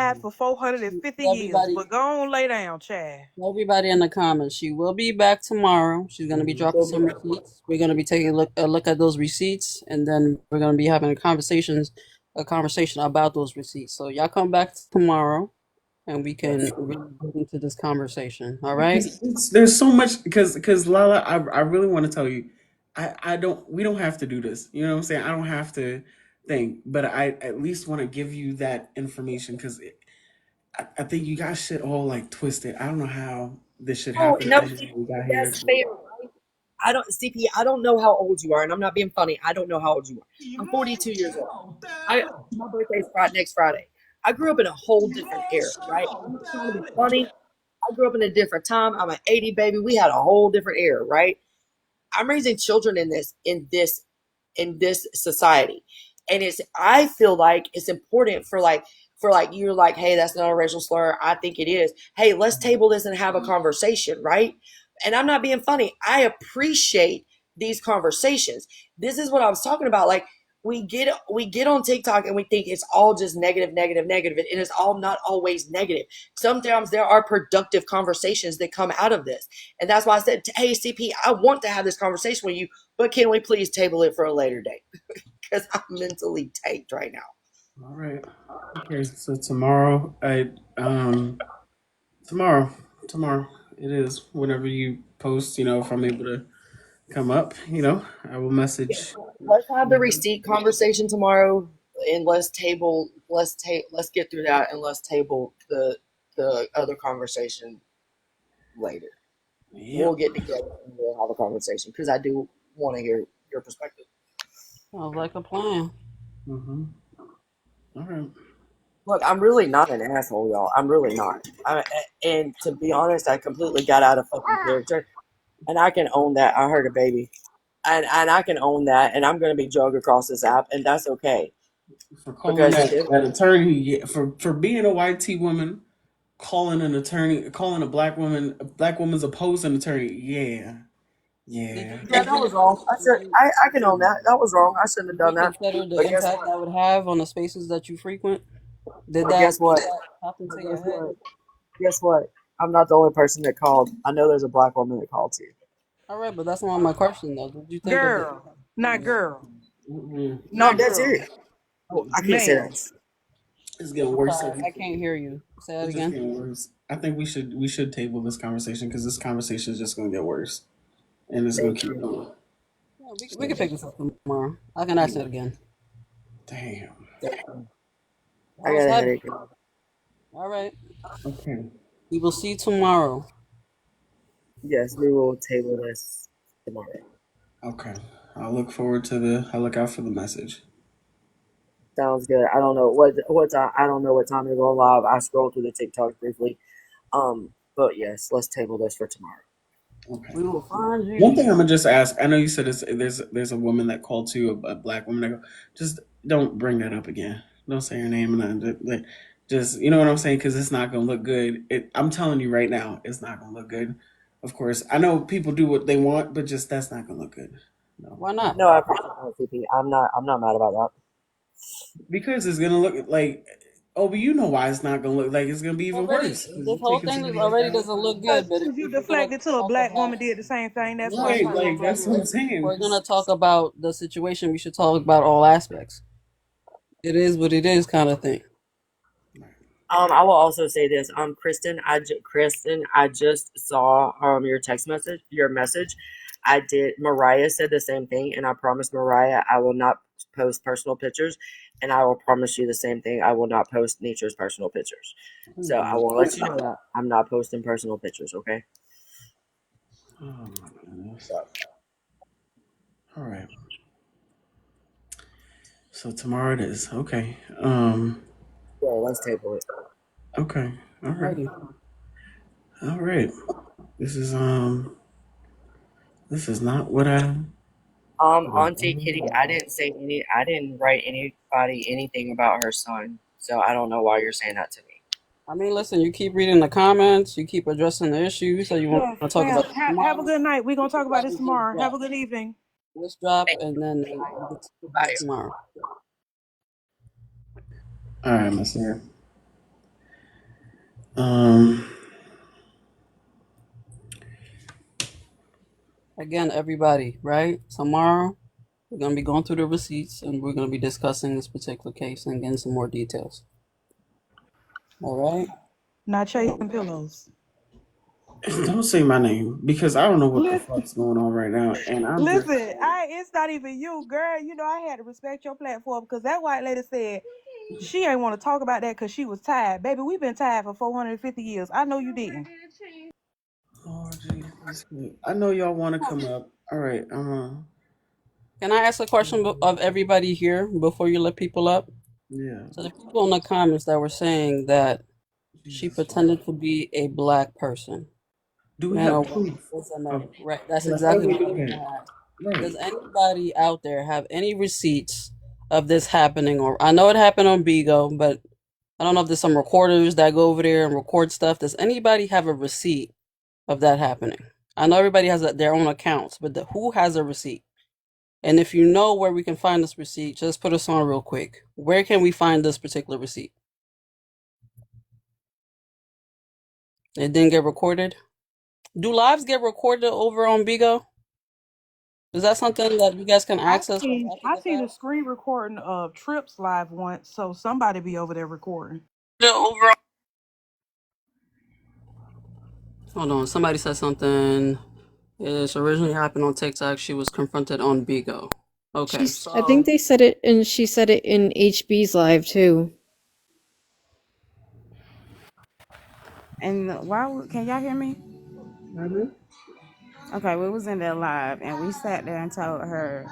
lied for 450 years. Everybody, But go on, lay down, Chad. everybody in the comments. She will be back tomorrow. She's gonna be dropping some receipts. We're gonna be taking a look at those receipts, and then we're gonna be having a conversation about those receipts. So y'all come back tomorrow, and we can really get into this conversation. All right? Because there's so much because Lala, I really want to tell you, I don't we don't have to do this. You know what I'm saying? I don't have to think, but I at least want to give you that information because I think you got shit all like twisted. I don't know how this shit Oh happened. no, I don't know how we got here. that's fair. I don't, CP. I don't know how old you are, and I'm not being funny. I don't know how old you are. I'm 42 years old. My birthday's Friday, next Friday. I grew up in a whole different era, right? I'm not trying to be funny. I grew up in a different time. I'm an 80 baby. We had a whole different era, right? I'm raising children in this society, and I feel like it's important for you're like, hey, that's not a racial slur. I think it is. Hey, let's table this and have a conversation, right? And I'm not being funny. I appreciate these conversations. This is what I was talking about. Like we get on TikTok and we think it's all just negative, negative, negative, and it's all not always negative. Sometimes there are productive conversations that come out of this, and that's why I said, hey, CP, I want to have this conversation with you, but can we please table it for a later date? Because I'm mentally taped right now. All right. Okay. So tomorrow, tomorrow, tomorrow it is. Whenever you post, if I'm able to come up, I will message. Let's have the receipt conversation tomorrow, and let's get through that, and let's table the other conversation later. We'll Yep. get together and we'll have a conversation because I do want to hear your perspective. Sounds like a plan. Mm-hmm. All right. Look, I'm really not an asshole, y'all. I'm really not. And to be honest, I completely got out of fucking character, and I can own that. I heard a baby, and I can own that, and I'm gonna be drugged across this app, and that's okay For calling because that attorney, yeah, for being a white T woman, calling an attorney, calling a black woman's opposing attorney. Yeah, Did yeah. you yeah, judge that was it? wrong. I said I can own that. That was wrong. I shouldn't have Did done you that. consider the But guess impact what? that would have on the spaces that you frequent? Did But that guess did what? that happen But to your guess head? what? Guess what? I'm not the only person that called. I know there's a black woman that called too. All right, but that's not my question though. Did you think of the Girl. impact? Not girl. Mm-mm. No, I'm Not dead girl. serious. Oh, I can't say Man. that. It's getting I'm worse. sorry, I can't hear you. Say that It's just again. getting worse. I think we should table this conversation because this conversation is just going to get worse and it's going Thank to keep you. going. Yeah, we can So, pick this up tomorrow. I can ask it again. damn. Thank you. I Well, it's got a heavy. headache. All right. Okay. We will see you tomorrow. Yes, we will table this tomorrow. Okay. I'll look out for the message. Sounds good. I don't know what time. I don't know what time you're going live. I scrolled through the TikTok briefly. But yes, let's table this for tomorrow. Okay. We will find One you. thing I'm gonna just ask. I know you said there's a woman that called to a black woman. Just don't bring that up again. Don't say her name and just you know what I'm saying because it's not gonna look good. I'm telling you right now, it's not gonna look good. Of course, I know people do what they want, but just that's not gonna look good. No, Why not? No, I appreciate that, CP. I'm not mad about that. because it's gonna look like. Oh, but you know why it's not gonna look like it's gonna be even Already, worse. 'Cause this you're whole taking thing is somebody else already down. doesn't look good. But if Because you we're gonna deflected to a talk black about, woman did the same thing. That's yeah, why. Right, so like that's what I'm if saying. we're gonna talk about the situation, we should talk about all aspects. It is what it is, kind of thing. I will also say this. Kristen, I just saw your text message, your message. I did. Mariah said the same thing, and I promised Mariah I will not post personal pictures, and I will promise you the same thing. I will not post Nature's personal pictures. So I Mhm. will let you know that I'm not posting personal pictures. Okay. Oh my goodness. So All right. So tomorrow it is. Okay. yeah, let's table it. Okay. All right. Alrighty. All right. This is this is not what I Auntie Kitty, I didn't write anybody anything about her son. So I don't know why you're saying that to me. I mean, listen, you keep reading the comments, you keep addressing the issue, so you want Yes, to talk fam. about it Have a tomorrow. good night. We're going to talk about this We just tomorrow. Have drop. a good evening. Let's drop, Thank and then you. we can talk Bye. tomorrow. all right, Miss Sarah. Um, Again, everybody, right? Tomorrow we're gonna be going through the receipts and we're gonna be discussing this particular case and getting some more details. All right. Not chasing pillows. don't say my name because I don't know what the Listen, fuck's going on right now, and I'm just. listen. It's not even you, girl. You know I had to respect your platform because that white lady said she ain't want to talk about that because she was tired. Baby, we've been tired for 450 years. I know you didn't. Lord Jesus, I know y'all want to come up. All right, Can I ask a question of everybody here before you let people up? yeah. So the people in the comments that were saying that she Jesus, pretended to be a black person, do we man have or woman, proof doesn't of? matter. Right. That's Like, how exactly do we what know I'm that? gonna ask. Right. Does anybody out there have any receipts of this happening? Or I know it happened on Bigo, but I don't know if there's some recorders that go over there and record stuff. Does anybody have a receipt of that happening? I know everybody has their own accounts, but who has a receipt? And if you know where we can find this receipt, just put us on real quick. Where can we find this particular receipt? It didn't get recorded. Do lives get recorded over on Bigo? Is that something that you guys can I access seen after I the seen a fact? screen recording of Trips live once, so somebody be over there recording. Over. Hold on. Somebody said something. It originally happened on TikTok. She was confronted on Bigo. Okay, I think so they said it, and she said it in HB's live too. And can y'all hear me? Mhm. Okay, we was in there live and we sat there and told her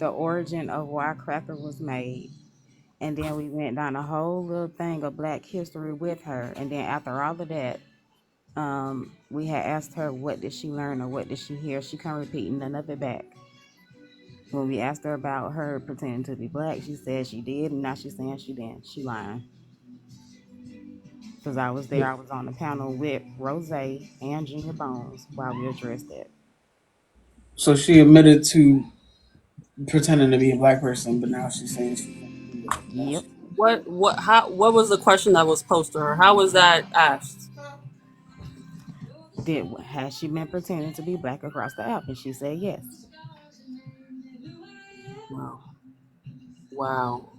the origin of why cracker was made. And then we went down a whole little thing of black history with her. And then after all of that, we had asked her what did she learn or what did she hear. She come repeating none of it back. When we asked her about her pretending to be black, she said she did, and now she's saying she didn't. She lying. Because I was there, I was on the panel with Rose and Junior Bones while we addressed that. So she admitted to pretending to be a black person, but now she's saying she's not. Yep. what was the question that was posed to her? How was that asked? Has she been pretending to be black across the app? And she said yes. Wow. Wow.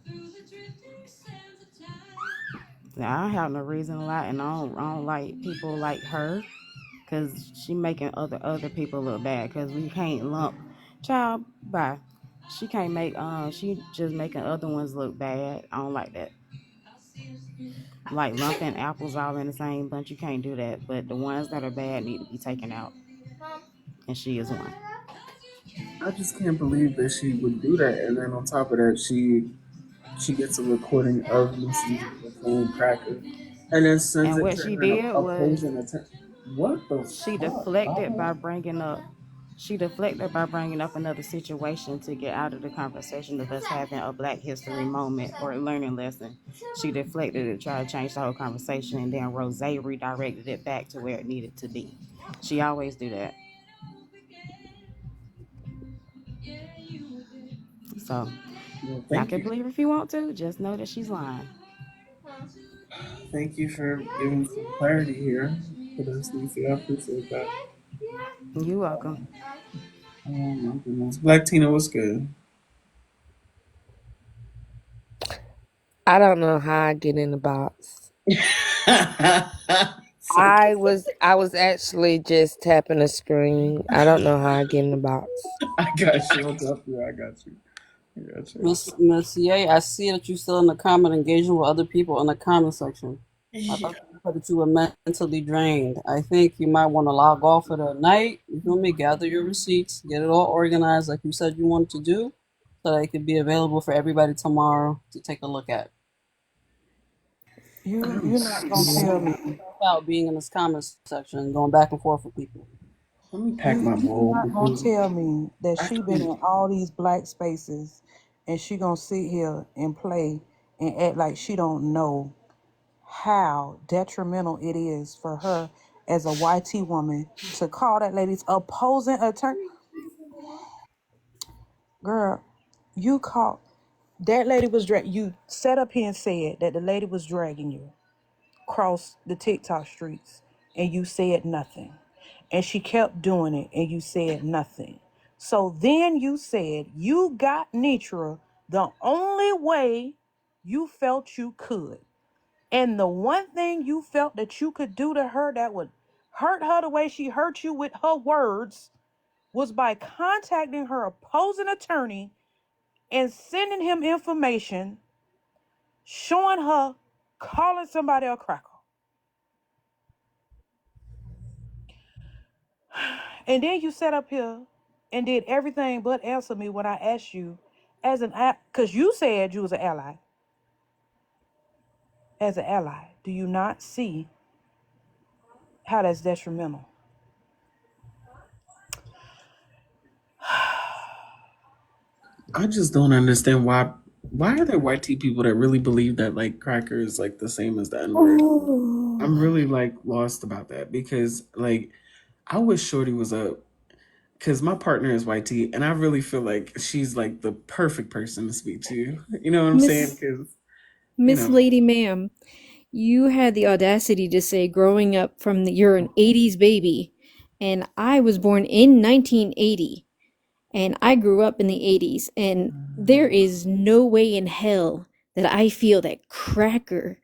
Now I don't have no reason to lie, and I don't like people like her, cause she making other people look bad. Cause we can't lump, child. Bye. She can't make she just making other ones look bad. I don't like that. Like lumping apples all in the same bunch. You can't do that. But the ones that are bad need to be taken out, and she is one. I just can't believe that she would do that, and then on top of that, she gets a recording of Mrs. Jada saying cracker, and then sends And it what to she her did was opposing attorney. What the she fuck? deflected by bringing up another situation to get out of the conversation of us having a black history moment or a learning lesson. She deflected it, tried to change the whole conversation, and then Rose redirected it back to where it needed to be. She always do that. So Well, y'all thank can you, believe if you want to, just know that she's lying. thank you for giving some clarity here for this, Lucy. I appreciate that. You welcome. Oh my goodness, Black Tina, what's good? I don't know how I get in the box. So I was actually just tapping the screen. I don't know how I get in the box. I got you. What's up here? I got you. I got you. Miss Ye, I see that you're still in the comment engaging with other people in the comment section. I Yeah. thought you said that you were mentally drained. I think you might want to log off for the night. You feel me? Gather your receipts, get it all organized like you said you wanted to do, so that it could be available for everybody tomorrow to take a look at. You're not gonna You tell don't me. about being in this comment section and going back and forth with people. Let me pack my You're bowl not gonna because tell me that I she been can't. in all these black spaces and she gonna sit here and play and act like she don't know how detrimental it is for her as a YT woman to call that lady's opposing attorney. Girl, you called that lady was drag. You sat up here and said that the lady was dragging you. cross the TikTok streets and you said nothing. And she kept doing it and you said nothing. So then you said you got Nitra the only way you felt you could. And the one thing you felt that you could do to her that would hurt her the way she hurt you with her words was by contacting her opposing attorney and sending him information showing her calling somebody a cracker. And then you sat up here and did everything but answer me when I asked you as an because you said you was an ally. As an ally, do you not see how that's detrimental? I just don't understand why are there white tea people that really believe that like cracker is like the same as the N word? I'm really like lost about that because like I wish Shorty was a because my partner is white tea and I really feel like she's like the perfect person to speak to. You know what I'm saying? Miss Because you Miss know, Lady Ma'am, you had the audacity to say growing up from you're an 80s baby, and I was born in 1980, and I grew up in the 80s, and there is no way in hell that I feel that cracker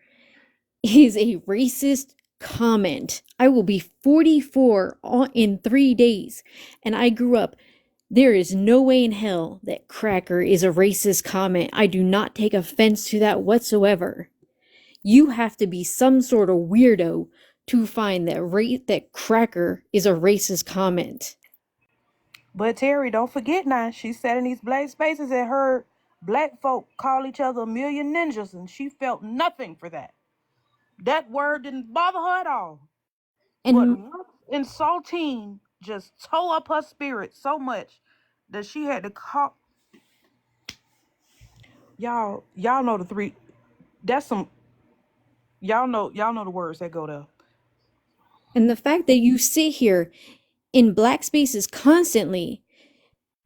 is a racist comment. I will be 44 in 3 days, and I grew up. There is no way in hell that cracker is a racist comment. I do not take offense to that whatsoever. You have to be some sort of weirdo to find that cracker is a racist comment. But Terry, don't forget now, she sat in these black spaces and heard black folk call each other a million ninjas, and she felt nothing for that. That word didn't bother her at all. But And in Saltine just tore up her spirit so much that she had to call y'all know the three that's some y'all know the words that go there. and the fact that you sit here in black spaces constantly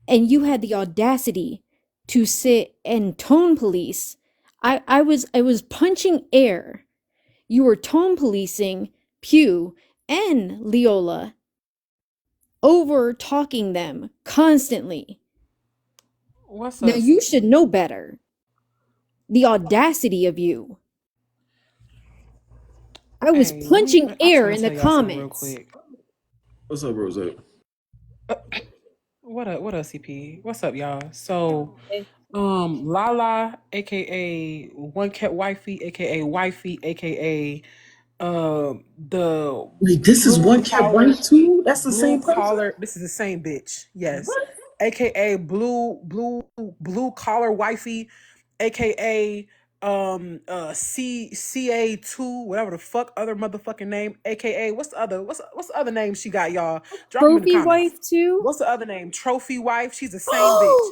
and you had the audacity to sit and tone police. I was punching air. You were tone policing Pew and Leola, over talking them constantly. What's Now up, you CP? should know better. The audacity of you. I was Hey, let me. punching I just air want in to the tell y'all something real comments. quick. what's up, Rose? What up? What up, CP? What's up, y'all? So, Lala, aka One Cat Wifey, aka Wifey, aka the Wait, this is blue one cat collar white too? That's the blue same person? collar. This is the same bitch. Yes, What? aka blue collar wifey, aka CA2, whatever the fuck other motherfucking name, aka what's the other name she got, y'all? Drop them in the Trophy comments. wife too? What's the other name? Trophy wife. She's the same bitch.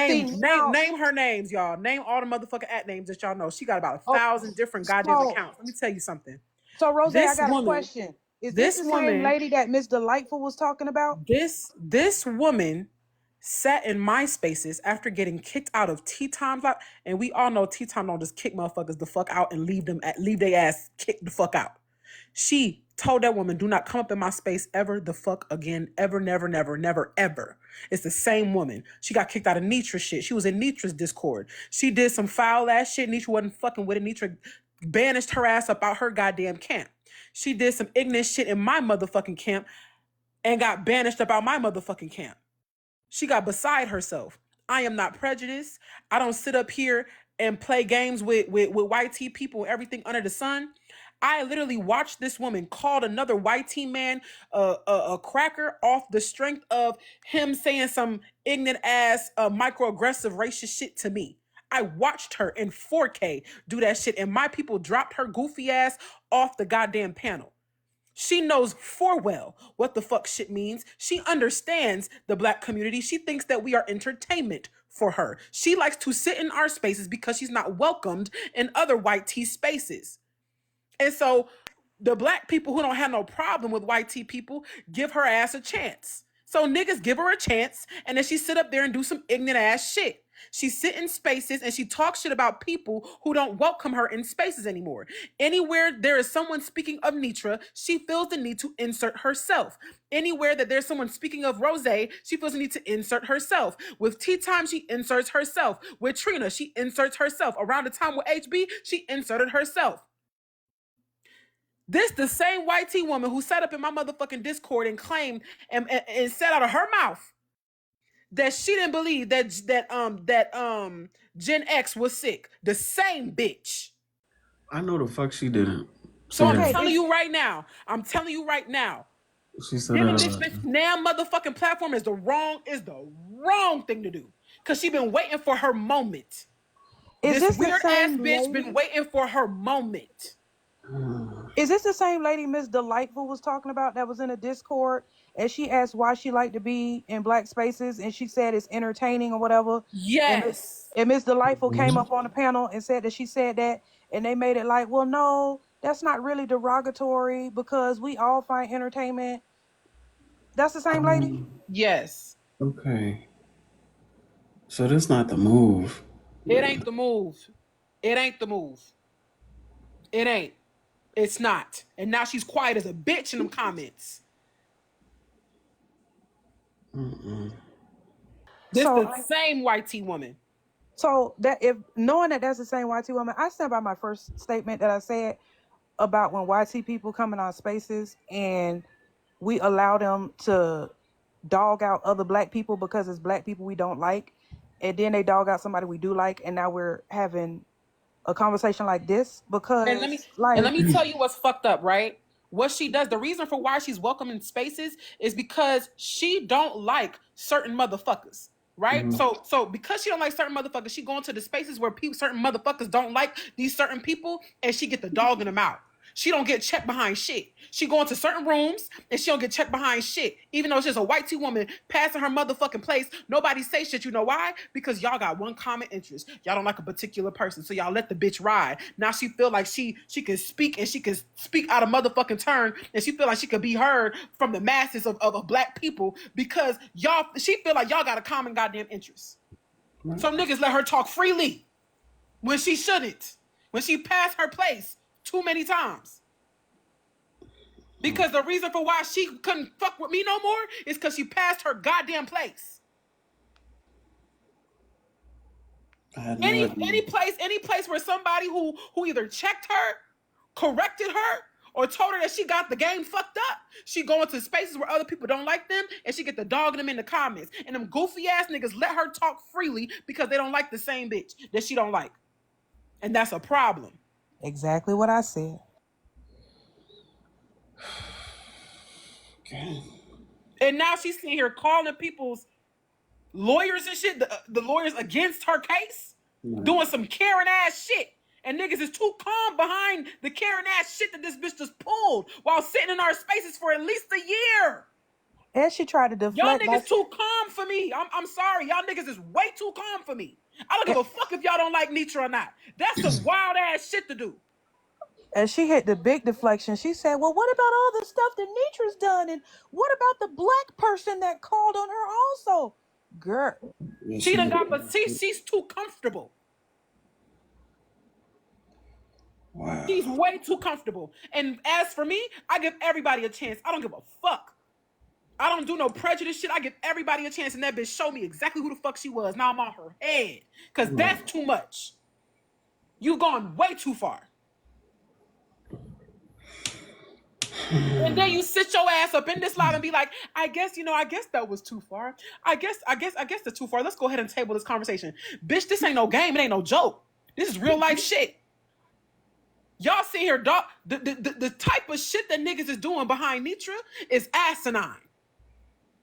See now, Name her names, y'all. Name all the motherfucking at names that y'all know. She got about a oh, thousand different goddamn so accounts. Let me tell you something. so Rose, I This got a woman, question. Is this this the same woman lady that Miss Delightful was talking about? this woman sat in my spaces after getting kicked out of tea times out, and we all know tea time don't just kick motherfuckers the fuck out and leave their ass kicked the fuck out. She told that woman, do not come up in my space ever the fuck again. Ever, never, never, never, ever. It's the same woman. She got kicked out of Nitra shit. She was in Nitra's Discord. She did some foul ass shit. Nitra wasn't fucking with it. Nitra banished her ass up out her goddamn camp. She did some ignorant shit in my motherfucking camp and got banished up out my motherfucking camp. She got beside herself. I am not prejudiced. I don't sit up here and play games with white tea people and everything under the sun. I literally watched this woman called another white tea man a cracker off the strength of him saying some ignorant ass microaggressive racist shit to me. I watched her in 4K do that shit, and my people dropped her goofy ass off the goddamn panel. She knows for well what the fuck shit means. She understands the black community. She thinks that we are entertainment for her. She likes to sit in our spaces because she's not welcomed in other white tea spaces. And so the black people who don't have no problem with white tea people give her ass a chance. So niggas give her a chance and then she sit up there and do some ignorant ass shit. She sit in spaces and she talks shit about people who don't welcome her in spaces anymore. Anywhere there is someone speaking of Nitra, she feels the need to insert herself. Anywhere that there's someone speaking of Rose, she feels the need to insert herself. With Tea Time, she inserts herself. With Trina, she inserts herself. Around the time with HB, she inserted herself. This the same white tea woman who sat up in my motherfucking Discord and claimed and said out of her mouth that she didn't believe that Gen X was sick. The same bitch. I know the fuck she didn't. So I'm Okay, telling you right now. I'm telling you right now. She said Giving this damn motherfucking platform is the wrong thing to do. Cause she been waiting for her moment. is This this the weird ass same bitch been lady? waiting for her moment. Is this the same lady Miss Delightful was talking about that was in a Discord? And she asked why she liked to be in black spaces, and she said it's entertaining or whatever. And Yes. Miss Delightful came up on the panel and said that she said that, and they made it like, well, no, that's not really derogatory because we all find entertainment. That's the same lady. Yes. Okay. So that's not the move. It ain't the move. It ain't the move. It ain't. It's not. And now she's quiet as a bitch in them comments. This So, the same white tea woman. so that if knowing that that's the same YT woman, I stand by my first statement that I said about when YT people come in our spaces and we allow them to dog out other black people because it's black people we don't like, and then they dog out somebody we do like, and now we're having a conversation like this And because let me tell you what's fucked up, right? What she does, the reason for why she's welcome in spaces is because she don't like certain motherfuckers. Right? So because she don't like certain motherfuckers, she go into the spaces where people certain motherfuckers don't like these certain people, and she get the dog in them out. She don't get checked behind shit. She go into certain rooms and she don't get checked behind shit. Even though it's just a white tea woman passing her motherfucking place, nobody say shit. You know why? Because y'all got one common interest. Y'all don't like a particular person, so y'all let the bitch ride. Now she feel like she can speak, and she can speak out of motherfucking turn, and she feel like she could be heard from the masses of black people because y'all. She feel like y'all got a common goddamn interest. Some niggas let her talk freely when she shouldn't. When she passed her place too many times. Because the reason for why she couldn't fuck with me no more is because she passed her goddamn place. I had no idea. Any place where somebody who either checked her, corrected her, or told her that she got the game fucked up, she go into spaces where other people don't like them, and she get the dogging them in the comments. And them goofy ass niggas let her talk freely because they don't like the same bitch that she don't like. And that's a problem. exactly what I said. Okay. And now she's sitting here calling people's lawyers and shit, the lawyers against her case, doing some Karen ass shit. And niggas is too calm behind the Karen ass shit that this bitch just pulled while sitting in our spaces for at least a year. And she tried to Y'all deflect. niggas too calm for me. I'm sorry. Y'all niggas is way too calm for me. I don't give a fuck if y'all don't like Nitra or not. That's some wild ass shit to do. And she hit the big deflection. She said, well, what about all the stuff that Nitra's done? And what about the black person that called on her also? Girl. Yeah, She done got, but she's too comfortable. Wow. She's way too comfortable. And as for me, I give everybody a chance. I don't give a fuck. I don't do no prejudice shit. I give everybody a chance, and that bitch showed me exactly who the fuck she was. Now I'm on her head. Because that's too much. You've gone way too far. And then you sit your ass up in this live and be like, I guess that was too far. I guess that's too far. Let's go ahead and table this conversation. Bitch, this ain't no game. It ain't no joke. This is real life shit. Y'all see here, dog. The type of shit that niggas is doing behind Nitra is asinine.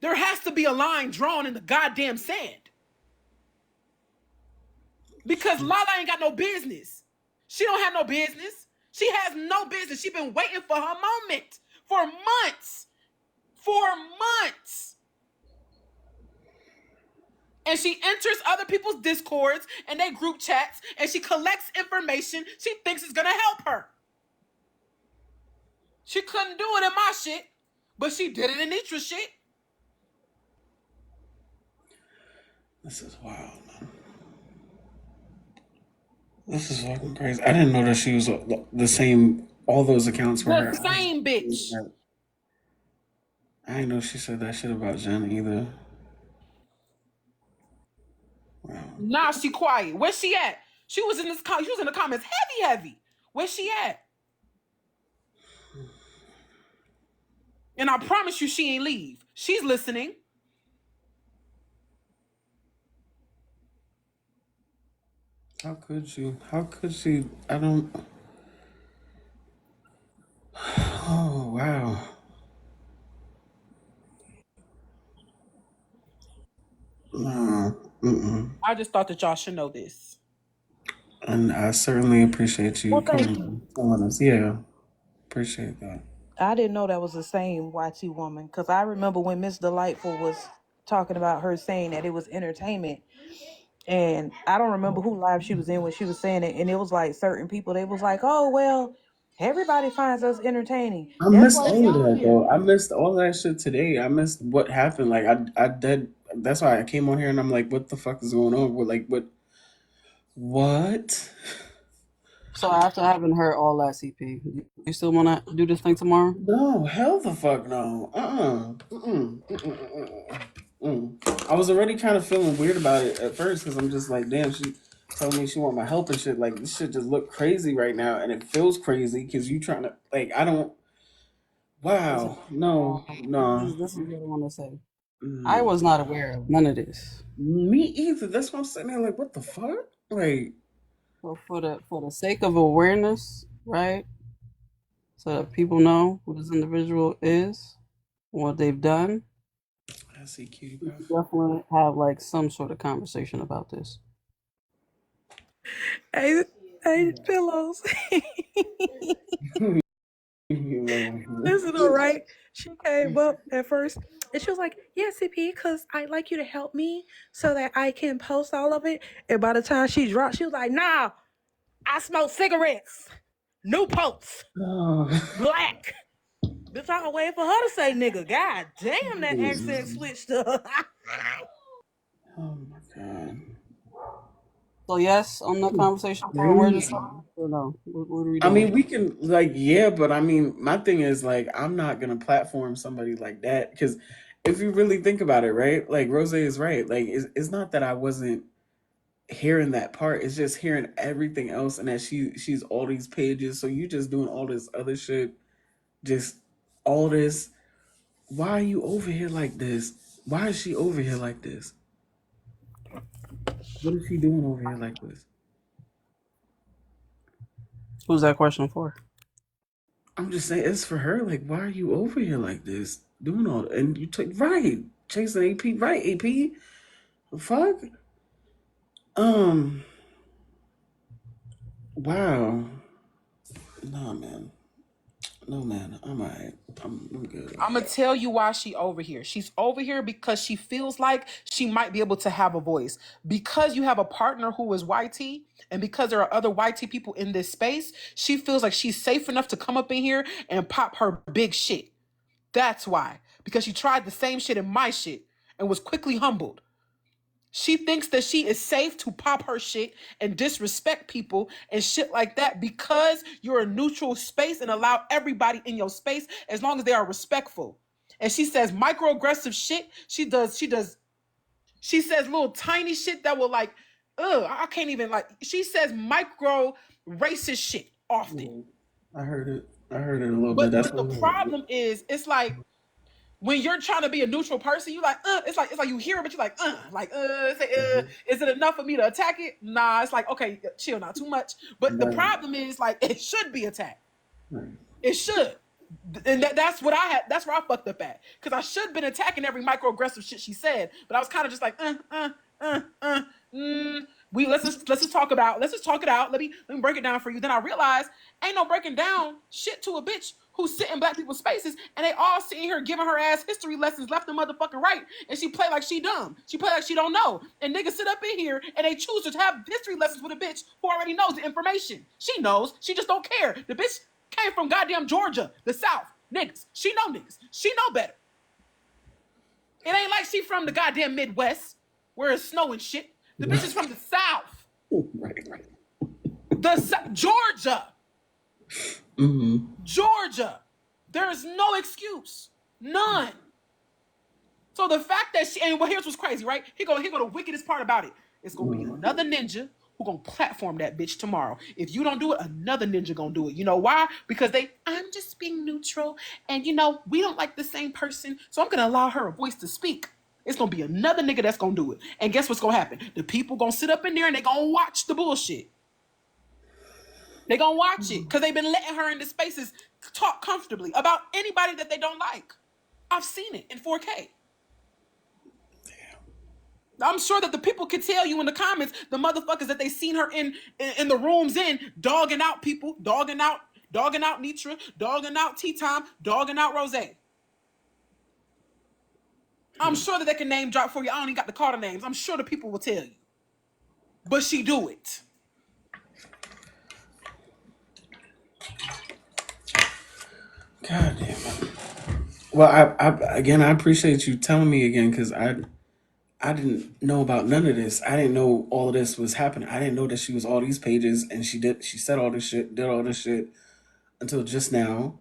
There has to be a line drawn in the goddamn sand. Because Lala ain't got no business. She don't have no business. She has no business. She been waiting for her moment for months. For months. And she enters other people's discords and they group chats, and she collects information she thinks is gonna help her. She couldn't do it in my shit, but she did it in Nitra shit. This is wild, man. This is fucking crazy. I didn't know that she was the same. All those accounts were The her. same bitch. I didn't know she said that shit about Jen either. Wow. Nah, she quiet. Where's she at? She was in this. She was in the comments, heavy. Where's she at? And I promise you, she ain't leave. She's listening. How could you? How could she? I don't. Oh wow. No. Mm-mm. I just thought that y'all should know this. And I certainly appreciate you Well, thank coming you. and telling us. Yeah, appreciate that. I didn't know that was the same YT woman because I remember when Miss Delightful was talking about her saying that it was entertainment. And I don't remember who live she was in when she was saying it. And it was like certain people, they was like, oh, well, everybody finds us entertaining. I That's missed why we all of on that here. though. I missed all that shit today. I missed what happened. Like I did. That's why I came on here and I'm like, what the fuck is going on? What like what? So after having heard all that, CP, you still want to do this thing tomorrow? No, hell the fuck no. Mm-mm. Mm-mm. Mm. I was already kind of feeling weird about it at first because I'm just like, damn, she told me she want my help and shit. Like this shit just look crazy right now, and it feels crazy because you trying to like I don't. Listen, Wow, no, no, this is what I want to say. I no. was not aware of none of this. Me either. That's why I'm sitting there like, what the fuck? Like, So for the sake of awareness, right? So that people know who this individual is, what they've done, I see cutie we should puff. definitely have like some sort of conversation about this. Hey, pillows. This is all right. She came up at first and she was like, yeah, CP, because I'd like you to help me so that I can post all of it. And by the time she dropped, she was like, nah, I smoke cigarettes. Newports. Oh. Black. Bitch, I can wait for her to say nigga. God damn, that accent switched up. Oh my god. So yes, on the conversation part, where this Crazy. or no? What are we I doing? mean, we can like, yeah, but I mean, my thing is like, I'm not gonna platform somebody like that because if you really think about it, right? Like Rose is right. Like, it's not that I wasn't hearing that part. It's just hearing everything else, and that she's all these pages. So you just doing all this other shit, just all this. Why are you over here like this? Why is she over here like this? What is she doing over here like this? Who's that question for? I'm just saying, it's for her. Like, why are you over here like this, doing all? And you take right, chasing AP, right? AP, fuck. Um, wow. Nah, man. No, man. I'm alright. I'm good. I'm gonna tell you why she over here. She's over here because she feels like she might be able to have a voice. Because you have a partner who is YT, and because there are other YT people in this space, she feels like she's safe enough to come up in here and pop her big shit. That's why. Because she tried the same shit in my shit and was quickly humbled. She thinks that she is safe to pop her shit and disrespect people and shit like that because you're a neutral space and allow everybody in your space as long as they are respectful. And she says microaggressive shit. She says little tiny shit that will like, I can't even like, she says micro racist shit often. I heard it. I heard it a little bit. But That's the what. problem is it's like when you're trying to be a neutral person, you like, it's like you hear it, but you're is it enough for me to attack it? Nah, it's like, okay, chill, not too much. But the Right. problem is like it should be attacked. Right. It should. And that's what I had. That's where I fucked up at. Because I should have been attacking every microaggressive shit she said. But I was kind of just like, we let's just talk about let's just talk it out. Let me break it down for you. Then I realized ain't no breaking down shit to a bitch who's sitting in black people's spaces and they all sitting here giving her ass history lessons left and motherfucking right. And she play like she dumb. She play like she don't know. And niggas sit up in here and they choose to have history lessons with a bitch who already knows the information. She knows. She just don't care. The bitch came from goddamn Georgia, the South. Niggas. She know niggas. She know better. It ain't like she from the goddamn Midwest where it's snow and shit. The bitch is from the South. Right. Right. Georgia. Mm-hmm. Georgia. There is no excuse. None. So the fact that here's what's crazy, right? Here go the wickedest part about it. It's gonna be another ninja who gonna platform that bitch tomorrow. If you don't do it, another ninja gonna do it. You know why? Because I'm just being neutral, and we don't like the same person, so I'm gonna allow her a voice to speak. It's gonna be another nigga that's gonna do it. And guess what's gonna happen? The people gonna sit up in there and they gonna watch the bullshit. They gonna watch it because they've been letting her in the spaces talk comfortably about anybody that they don't like. I've seen it in 4K. I'm sure that the people could tell you in the comments, the motherfuckers that they seen her in the rooms dogging out people, dogging out Nitra, dogging out Tea Time, dogging out Rose. I'm sure that they can name drop for you. I don't even got the call the names. I'm sure the people will tell you. But she do it. God damn it. Well, I appreciate you telling me again because I didn't know about none of this. I didn't know all of this was happening. I didn't know that she was all these pages and she said all this shit, did all this shit until just now.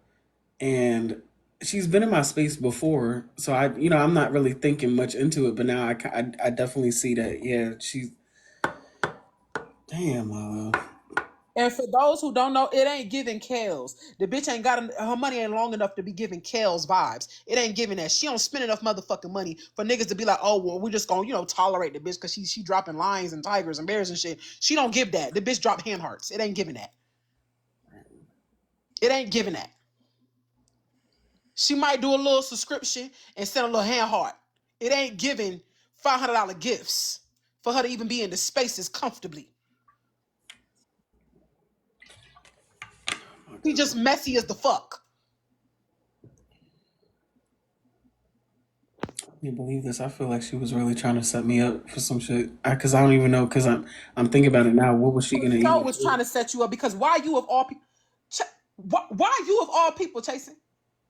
And she's been in my space before, so I'm not really thinking much into it. But now I definitely see that. Yeah, she's damn. And for those who don't know, it ain't giving Kels. The bitch ain't got her money ain't long enough to be giving Kels vibes. It ain't giving that. She don't spend enough motherfucking money for niggas to be like, oh well, we're just gonna tolerate the bitch because she dropping lions and tigers and bears and shit. She don't give that. The bitch drop hand hearts. It ain't giving that. It ain't giving that. She might do a little subscription and send a little hand heart. It ain't giving $500 gifts for her to even be in the spaces comfortably. She just messy as the fuck. Can you believe this? I feel like she was really trying to set me up for some shit. Cause I don't even know. Cause I'm thinking about it now. What was she gonna Show even was do? trying to set you up because why you of all people? Why you of all people chasing?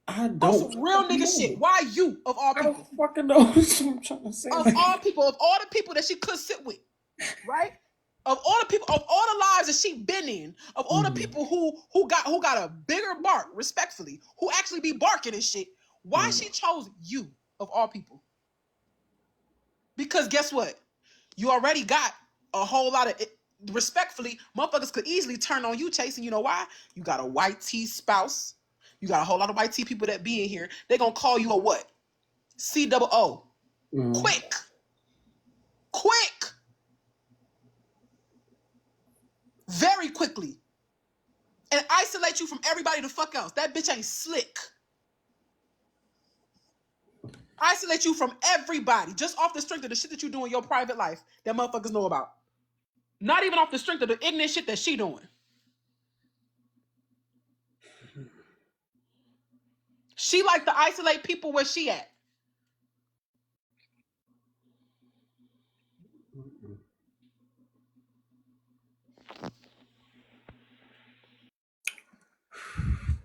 I On don't some real fucking nigga shit. know. Why you of all I don't people? fucking know what I'm trying to say. Of Like, all people, of all the people that she could sit with, right? Of all the people, of all the lives that she been in, of all the mm, people who got a bigger bark, respectfully, who actually be barking and shit. Why mm, she chose you of all people? Because guess what? You already got a whole lot of respectfully, motherfuckers could easily turn on you chasing. You know why? You got a white tea spouse. You got a whole lot of white tea people that be in here. They're gonna call you a what? COO. mm. Quick. Quick. Very quickly. And isolate you from everybody the fuck else. That bitch ain't slick. Isolate you from everybody just off the strength of the shit that you do in your private life that motherfuckers know about. Not even off the strength of the ignorant shit that she doing. She like to isolate people where she at.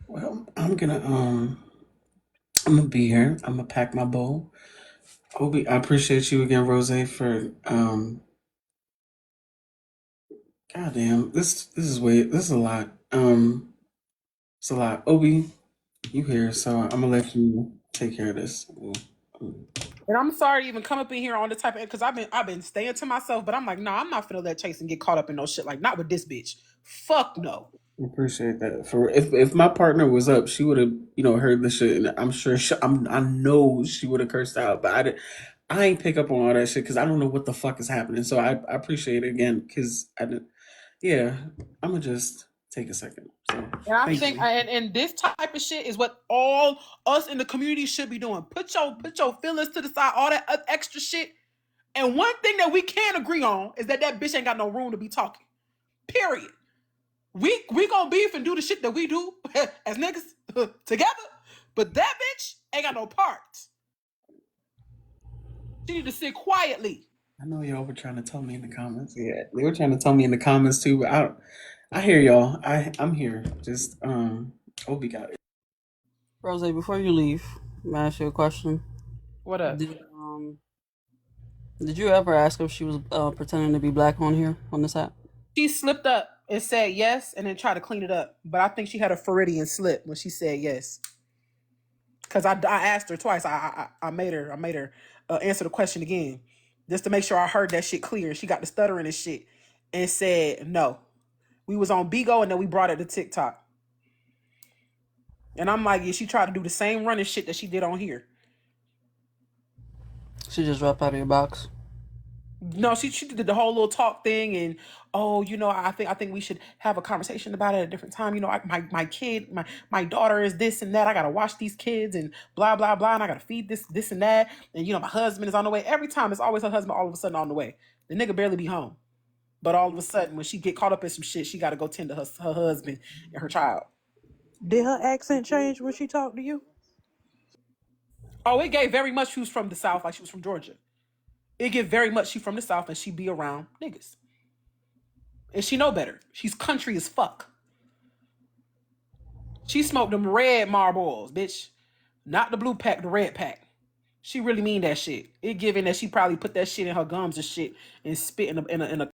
Well, I'm gonna be here. I'm gonna pack my bowl. Obi, I appreciate you again, Rose, for goddamn, this is a lot. It's a lot. Obi, you here, so I'm gonna let you take care of this. And I'm sorry to even come up in here on the type of because I've been staying to myself, but I'm like, no, I'm not finna let Chase and get caught up in no shit. Like, not with this bitch. Fuck no. I appreciate that. For if my partner was up, she would have heard the shit, and I'm sure I know she would have cursed out. But I ain't pick up on all that shit because I don't know what the fuck is happening. So I appreciate it again because yeah, I'm gonna just take a second. So And I thank think you. and this type of shit is what all us in the community should be doing. Put your feelings to the side, all that extra shit. And one thing that we can agree on is that bitch ain't got no room to be talking. Period. We gonna beef and do the shit that we do as niggas together, but that bitch ain't got no parts. She need to sit quietly. I know y'all were trying to tell me in the comments. Yeah, they were trying to tell me in the comments too. But I hear y'all. I'm here. Just Obi got it. Rose, before you leave, may I ask you a question? What up? Did you ever ask if she was pretending to be black on here on this app? She slipped up. and said yes, and then tried to clean it up. But I think she had a Freudian slip when she said yes. Cause I asked her twice. I made her answer the question again, just to make sure I heard that shit clear. She got the stuttering and shit, and said no. We was on Bigo and then we brought it to TikTok. And I'm like, yeah, she tried to do the same running shit that she did on here. She just dropped out of your box. No, she did the whole little talk thing, and oh, I think we should have a conversation about it at a different time. My daughter is this and that. I gotta watch these kids and blah blah blah, and I gotta feed this and that. And my husband is on the way. Every time it's always her husband all of a sudden on the way. The nigga barely be home, but all of a sudden when she get caught up in some shit, she gotta go tend to her husband and her child. Did her accent change when she talked to you? Oh, it gave very much she was from the South, like she was from Georgia. It gave very much she from the South and she be around niggas. And she know better. She's country as fuck. She smoked them red Marlboros, bitch. Not the blue pack, the red pack. She really mean that shit. It given that she probably put that shit in her gums and shit and spit in a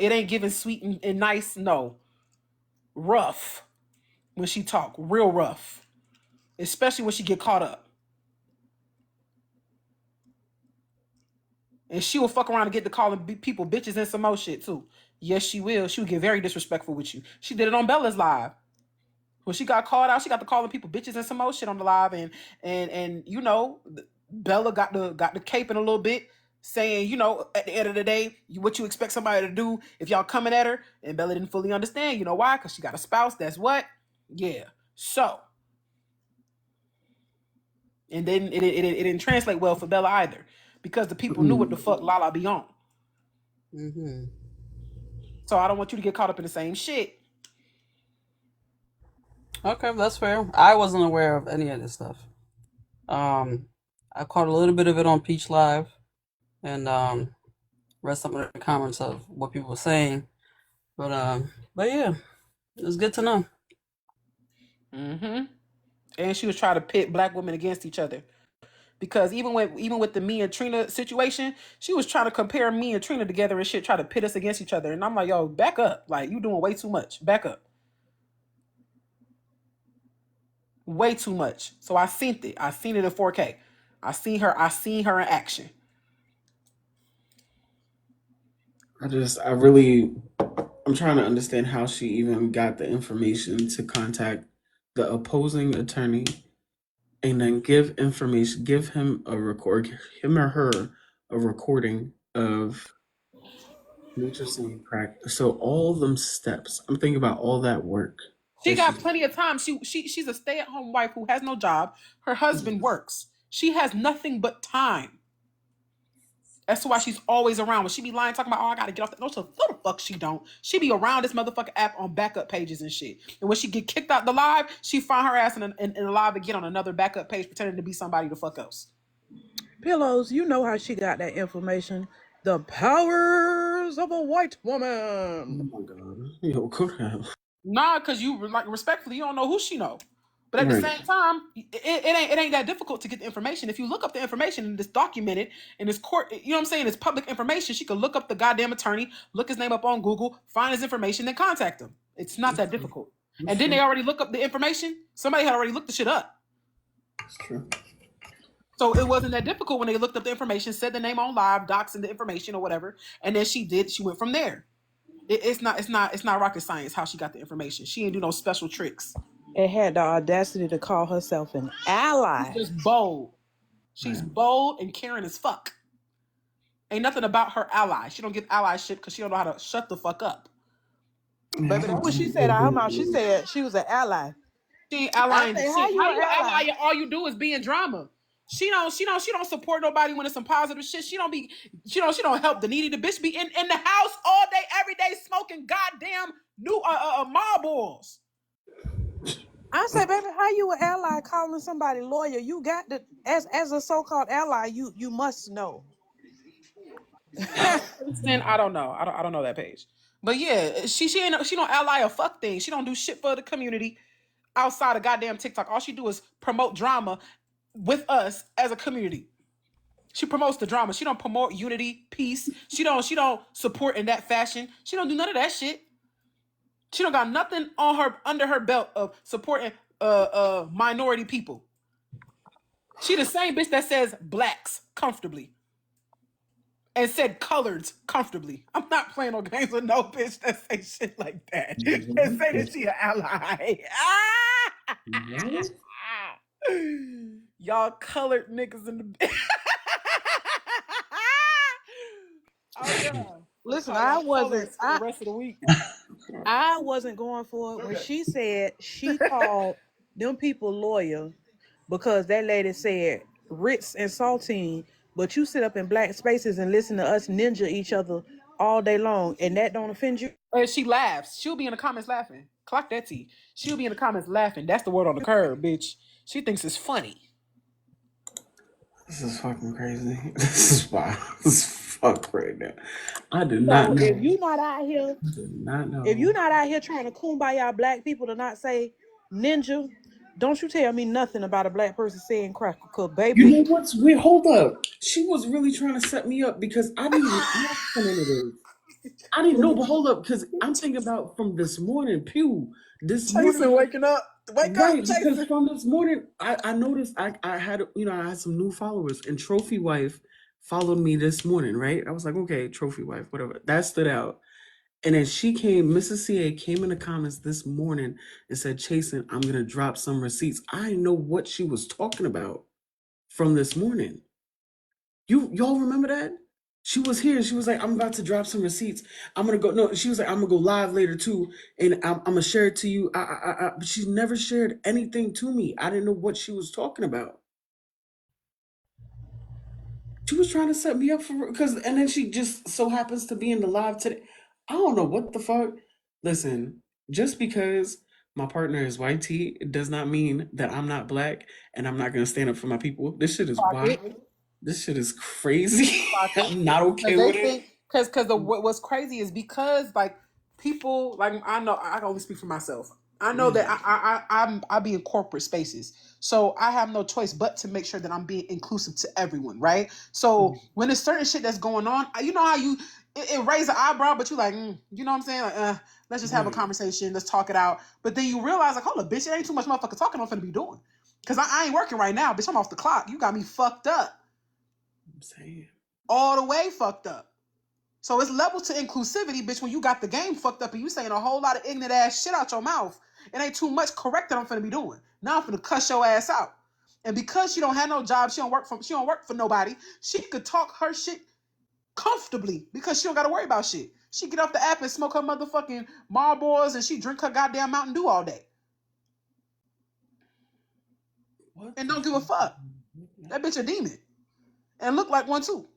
it ain't giving sweet and nice, no. Rough when she talk, real rough. Especially when she get caught up. And she will fuck around and get to calling people bitches and some more shit too. Yes, she will. She will get very disrespectful with you. She did it on Bella's live. When she got called out, she got to calling people bitches and some more shit on the live, and Bella got the caping a little bit, saying, at the end of the day, what you expect somebody to do if y'all coming at her, and Bella didn't fully understand. You know why? Because she got a spouse. That's what. Yeah. So, and then it didn't translate well for Bella either, because the people knew what the fuck Lala be on. Mm-hmm. So I don't want you to get caught up in the same shit. Okay, that's fair. I wasn't aware of any of this stuff. I caught a little bit of it on Peach Live, and read some of the comments of what people were saying. But yeah, it's good to know. Mm-hmm. And she was trying to pit black women against each other. Because even with the me and Trina situation, she was trying to compare me and Trina together and shit, try to pit us against each other. And I'm like, yo, back up. Like, you doing way too much. Back up. Way too much. So I seen it. I seen it in 4K. I seen her in action. I'm trying to understand how she even got the information to contact the opposing attorney and then give him or her a recording of nature scene practice. So all them steps, I'm thinking about all that work She that she. got plenty of time. She's a stay-at-home wife who has no job. Her husband works. She has nothing but time. That's why she's always around. When she be lying, talking about, oh, I gotta get off the no, so the fuck she don't. She be around this motherfucking app on backup pages and shit. And when she get kicked out the live, she find her ass in the live again on another backup page, pretending to be somebody the fuck else. Pillows, you know how she got that information. The powers of a white Oh woman. my god, yo, go to hell. Nah, cause you like respectfully, you don't know who she know. But at the Right. same time, it ain't that difficult to get the information. If you look up the information and it's documented in this court, you know what I'm saying? It's public information. She could look up the goddamn attorney, look his name up on Google, find his information, then contact him. It's not that difficult. That's And then they true. already look up the information. Somebody had already looked the shit up. That's true. So it wasn't that difficult when they looked up the information, said the name on live, docs and the information or whatever, and then she went from there. It's not rocket science how she got the information. She ain't do no special tricks. And had the audacity to call herself an She's ally. just bold. She's Right. bold and caring as fuck. Ain't nothing about her ally. She don't give allyship because she don't know how to shut the fuck up. Yeah, I Baby, that's don't what she think. said out her mouth. She said she was an ally. She ain't I allying say, the how shit. you How an you an ally? ally and all you do is be in drama? She don't support nobody when it's some positive shit. She don't help the needy. The bitch be in the house all day, every day, smoking goddamn new Marlboros. I say, baby, how you an ally calling somebody lawyer? You got to, as a so-called ally, you must know. Then I don't know. I don't know that page. But yeah, she don't ally a fuck thing. She don't do shit for the community. outside of goddamn TikTok. All she do is promote drama with us as a community. She promotes the drama. She don't promote unity, peace. She don't support in that fashion. She don't do none of that shit. She don't got nothing on her under her belt of supporting minority people. She the same bitch that says blacks comfortably and said coloreds comfortably. I'm not playing no games with no bitch that say shit like that. And say that she an ally. Y'all colored niggas in the oh yeah. Listen, Call y'all coloreds for the rest of the week. I wasn't going for it when she said she called them people loyal because that lady said Ritz and saltine, but you sit up in black spaces and listen to us ninja each other all day long, and that don't offend you. And she laughs. She'll be in the comments laughing. Clock that T. She'll be in the comments laughing. That's the word on the curb, bitch. She thinks it's funny. This is fucking crazy. This is wild. This is fuck right now. I did not So know. if you not out here, I did not know. if you not out here trying to kumbaya black people to not say ninja, don't you tell me nothing about a black person saying cracker, cause You baby, know what's weird? Hold up. She was really trying to set me up because I didn't even ask for none of this. I didn't know, but hold up, because I'm thinking about from this morning, pew. This Jason morning, waking up. Wake up, right? Because Jason. from this morning, I noticed I had I had some new followers, and Trophy Wife followed me this morning, right? I was like, okay, Trophy Wife, whatever. That stood out. And then Mrs. CA came in the comments this morning and said, Chasen, I'm gonna drop some receipts. I didn't know what she was talking about from this morning. Y'all remember that? She was here. She was like, I'm about to drop some receipts. I'm gonna go. No, she was like, I'm gonna go live later too, and I'm gonna share it to you. But she never shared anything to me. I didn't know what she was talking about. She was trying to set me up for because, and then she just so happens to be in the live today. I don't know what the fuck. Listen, just because my partner is white tea, it does not mean that I'm not black and I'm not gonna stand up for my people. This shit is Clock wild. it. This shit is crazy. Clock it. I'm not okay Because they with it. think, what's crazy is because like people like I know I can only speak for myself. I know that Yeah. I be in corporate spaces, so I have no choice but to make sure that I'm being inclusive to everyone, right? So when there's certain shit that's going on, you know how it raise an eyebrow, but you like, you know what I'm saying? Like, let's just have a Right. conversation, let's talk it out. But then you realize like, hold up, bitch, it ain't too much motherfucking talking I'm finna be doing, cause I ain't working right now, bitch. I'm off the clock. You got me fucked up, I'm saying. all the way fucked up. So it's levels to inclusivity, bitch, when you got the game fucked up and you saying a whole lot of ignorant ass shit out your mouth. It ain't too much correct that I'm finna be doing. Now I'm finna cuss your ass out. And because she don't have no job, she don't work for nobody, she could talk her shit comfortably because she don't gotta worry about shit. She get off the app and smoke her motherfucking Marlboros and she drink her goddamn Mountain Dew all day. What And the don't give a fuck? fuck. That bitch a demon. And look like one too.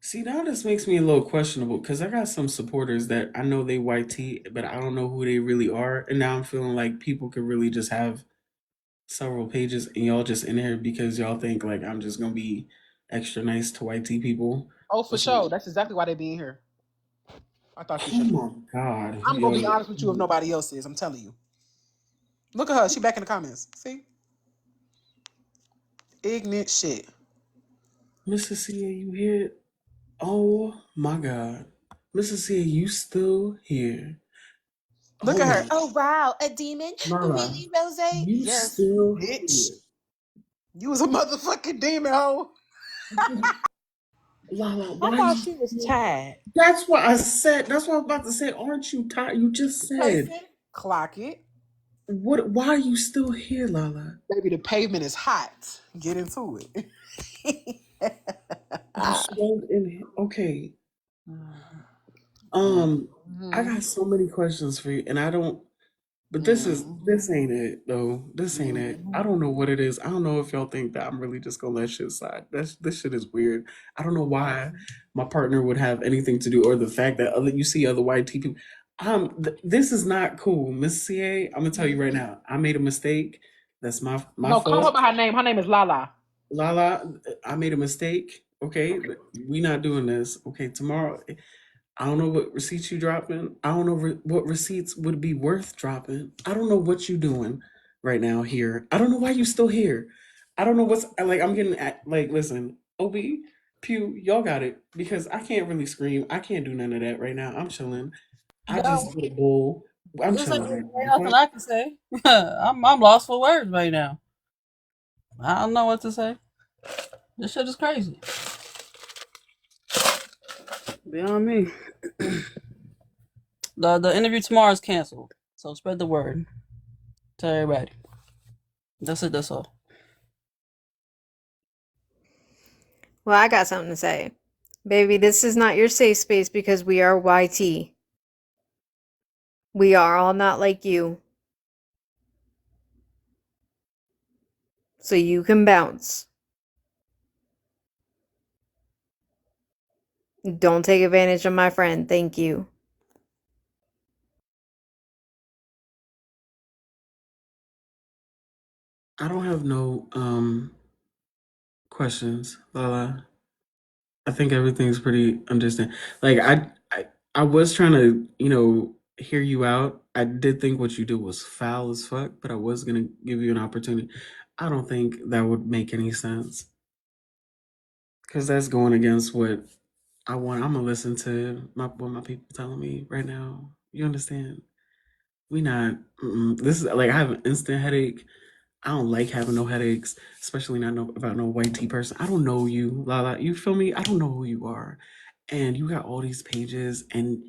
See, now this makes me a little questionable because I got some supporters that I know they white tea, but I don't know who they really are. And now I'm feeling like people could really just have several pages and y'all just in here because y'all think like I'm just gonna be extra nice to white tea people Oh, or for sure. something. That's exactly why they being here. I thought you Oh should know. my god, I'm gonna yo, be honest with you if nobody else is. I'm telling you. Look at her. She back in the comments. See? Ignorant shit. Mrs. C, you here? Oh my god, Mrs. C, you still here? Look Oh at my, her. Oh wow, a demon? Mara, Really, Rose? you Yes, still bitch. here? You was a motherfucking demon, hoe. Lala, I why thought you she was still? tired. That's what I said. That's what I was about to say. Aren't you tired? You just said. Tyson, clock it. What? Why are you still here, Lala? Baby, the pavement is hot. Get into it. You swelled in. Okay. I Mhm. got so many questions for you, and I don't. But this Mhm. ain't it though. This ain't it. I Mhm. don't know what it is. I don't know if y'all think that I'm really just gonna let shit slide. This shit is weird. I don't know why my partner would have anything to do, or the fact that you see other white people. This is not cool, Miss CA. I'm gonna tell you right now. I made a mistake. That's my No, call her fault. by her name. Her name is Lala. Lala, I made a mistake. Okay, we not doing this. Okay, tomorrow. I don't know what receipts you dropping. I don't know what receipts would be worth dropping. I don't know what you doing right now here. I don't know why you still here. I don't know what's like. I'm getting like, listen, Ob, Pew, y'all got it because I can't really scream. I can't do none of that right now. I'm chilling. I No, just did a bull. I'm this ain't chilling right nothing now. I can say. I'm lost for words right now. I don't know what to say. This shit is crazy. Beyond me. The interview tomorrow is canceled. So spread the word. Tell everybody. That's it, that's all. Well, I got something to say. Baby, this is not your safe space because we are YT. We are all not like you. So you can bounce. Don't take advantage of my friend. Thank you. I don't have no questions, Lala. I think everything's pretty understand. Like I was trying to, hear you out. I did think what you did was foul as fuck, but I was gonna give you an opportunity. I don't think that would make any sense because that's going against what I want. I'm gonna listen to what my people telling me right now. You understand? We not. This is like I have an instant headache. I don't like having no headaches, especially not know about no white tea person. I don't know you, Lala. You feel me? I don't know who you are, and you got all these pages, and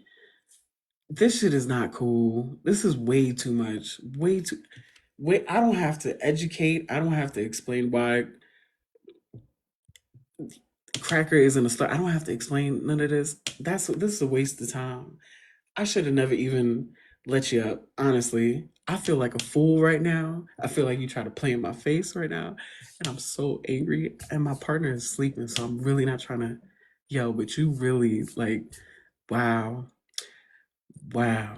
this shit is not cool. This is way too much. Way too. Wait, I don't have to educate. I don't have to explain why cracker isn't a slut. I don't have to explain none of this. This is a waste of time. I should have never even let you up, honestly. I feel like a fool right now. I feel like you try to play in my face right now. And I'm so angry. And my partner is sleeping, so I'm really not trying to yell, but you really like, wow. Wow.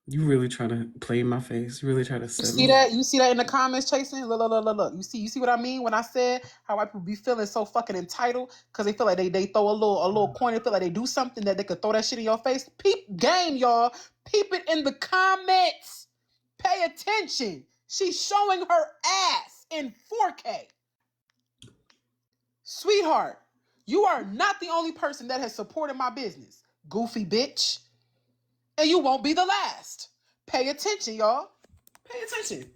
You really trying to play in my face. You really try to You set see me up. that? You see that in the comments, Chasing? Look. You see what I mean when I said how white people be feeling so fucking entitled because they feel like they throw a little coin, they feel like they do something that they could throw that shit in your face. Peep game, y'all. Peep it in the comments. Pay attention. She's showing her ass in 4K. Sweetheart, you are not the only person that has supported my business. Goofy bitch. And you won't be the last. Pay attention, y'all. Pay attention.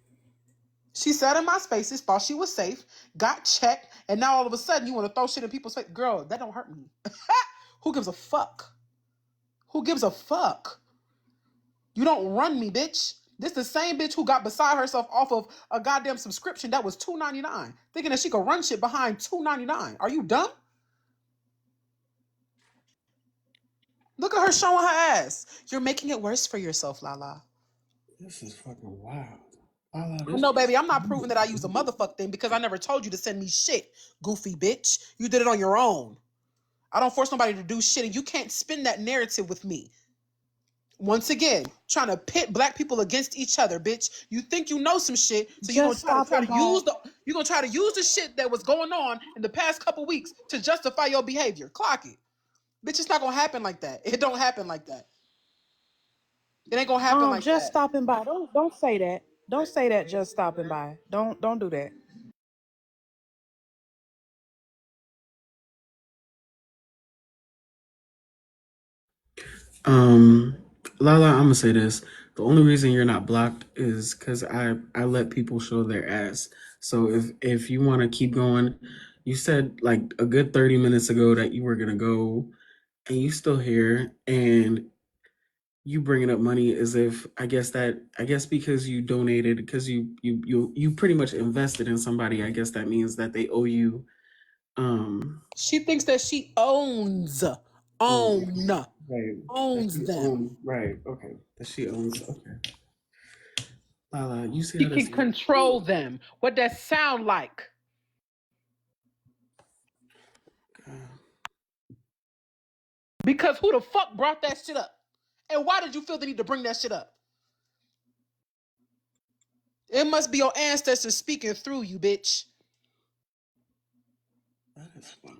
She sat in my spaces, thought she was safe, got checked, and now all of a sudden you want to throw shit in people's face. Girl, that don't hurt me. Who gives a fuck? Who gives a fuck? You don't run me, bitch. This the same bitch who got beside herself off of a goddamn subscription that was $2.99, thinking that she could run shit behind $2.99. Are you dumb? Look at her showing her ass. You're making it worse for yourself, Lala. This is fucking wild. Lala, I this. know, baby. I'm not proving that I use a motherfuck thing because I never told you to send me shit, goofy bitch. You did it on your own. I don't force nobody to do shit, and you can't spin that narrative with me. Once again, trying to pit black people against each other, bitch. You think you know some shit, so you're gonna Just stopping by. try to use the shit that was going on in the past couple weeks to justify your behavior. Clock it, bitch. It's not gonna happen like that. It don't happen like that. It ain't gonna happen like Just that. stopping by. Don't say that. Don't say that. Just stopping by. Don't do that. Um, Lala, I'm gonna say this. The only reason you're not blocked is because I let people show their ass. So if you want to keep going, you said like a good 30 minutes ago that you were gonna go, and you still here, and you bringing up money as if I guess because you donated because you pretty much invested in somebody. I guess that means that they owe you. She thinks that she owns, Um, own, right. That owns she them. owns. Right. Okay. That she owns. Okay. Lala, you see She how can this? control them. What that sound like? Uh, Because who the fuck brought that shit up? And why did you feel the need to bring that shit up? It must be your ancestors speaking through you, bitch. that is fun.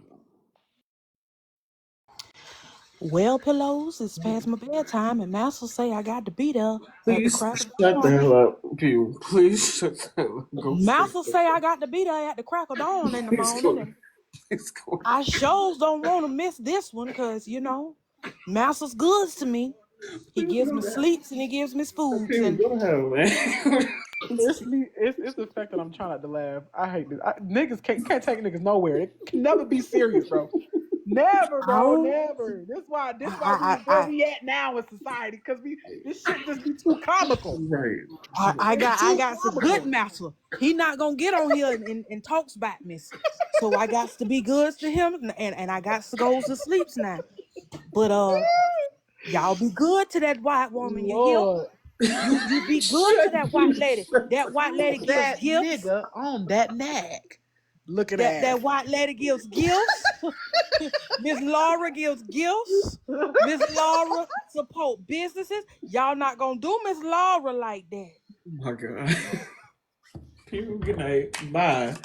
Well, pillows, it's past my bedtime, and Master say I got to be there at the Please crack of shut the dawn. hell up, people. Please shut the hell up. Go sleep. Master say I got to be there at the crack of dawn in the Please morning, go. and Please go. I sure don't want to miss this one, because, Master's good to me. He Please gives go me to hell. sleeps and he gives me foods, People, and go to hell, man. It's me. It's the fact that I'm trying not to laugh. I hate this. Niggas can't, you can't take niggas nowhere. It can never be serious, bro. Never, I bro. don't. Never. This why we I, where I, we at now in society, because this shit just be too comical. Right. I, I It's got I too got some good comical. master. He not gonna get on here and talks about me. So I got to be good to him, and I got to go to sleeps now. But y'all be good to that white woman, you hear? Lord, You be good to Shut that white you. lady. That white lady put gives that gifts. nigga on that nag. Looking That ass. white lady gives gifts. Miss Laura gives gifts. Miss Laura support businesses. Y'all not gonna do Miss Laura like that. Oh my god. People, good night. Bye.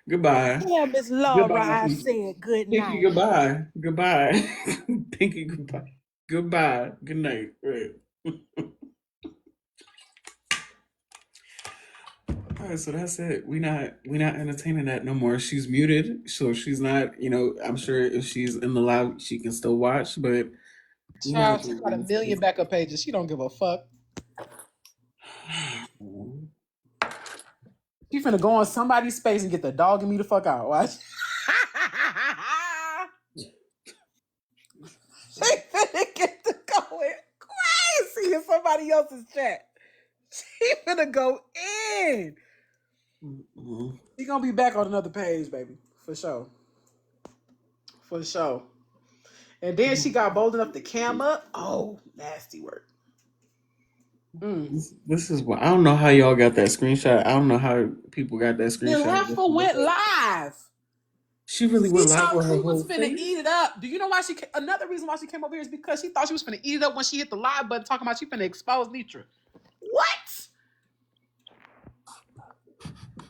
Goodbye. Yeah, Miss Laura, Goodbye, I Pinky. said good Pinky, night. goodbye. Goodbye. Pinky, goodbye. Goodbye. Good night. Right. All right, so that's it. We not entertaining that no more. She's muted, so she's not. I'm sure if she's in the live, she can still watch, but we not Child, she doing got a million backup pages. She don't give a fuck. this. She finna go on somebody's space and get the dog and me the fuck out. Watch. She finna get to going crazy in somebody else's chat. She finna go in. She gonna be back on another page, baby. For sure. For sure. And then she got bold enough to cam up. Oh, nasty work. Mm. This is what I don't know how y'all got that screenshot. I don't know how people got that The screenshot. heifer went live. She really She went live thought with her she was whole finna face. eat it up. Do you know why another reason why she came over here is because she thought she was finna eat it up when she hit the live button talking about she finna expose Nitra. What?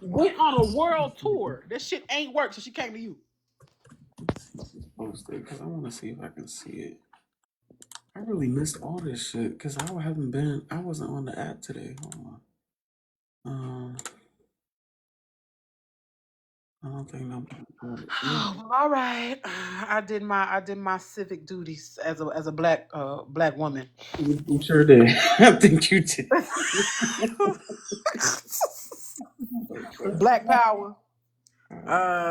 Went on a world tour. That shit ain't worked, so she came to you. Posted because I want to see if I can see it. I really missed all this shit because I wasn't on the app today. Hold on. I don't think nobody got it. Well, all right. I did my civic duties as a black woman. You sure did. I think you did. Black power.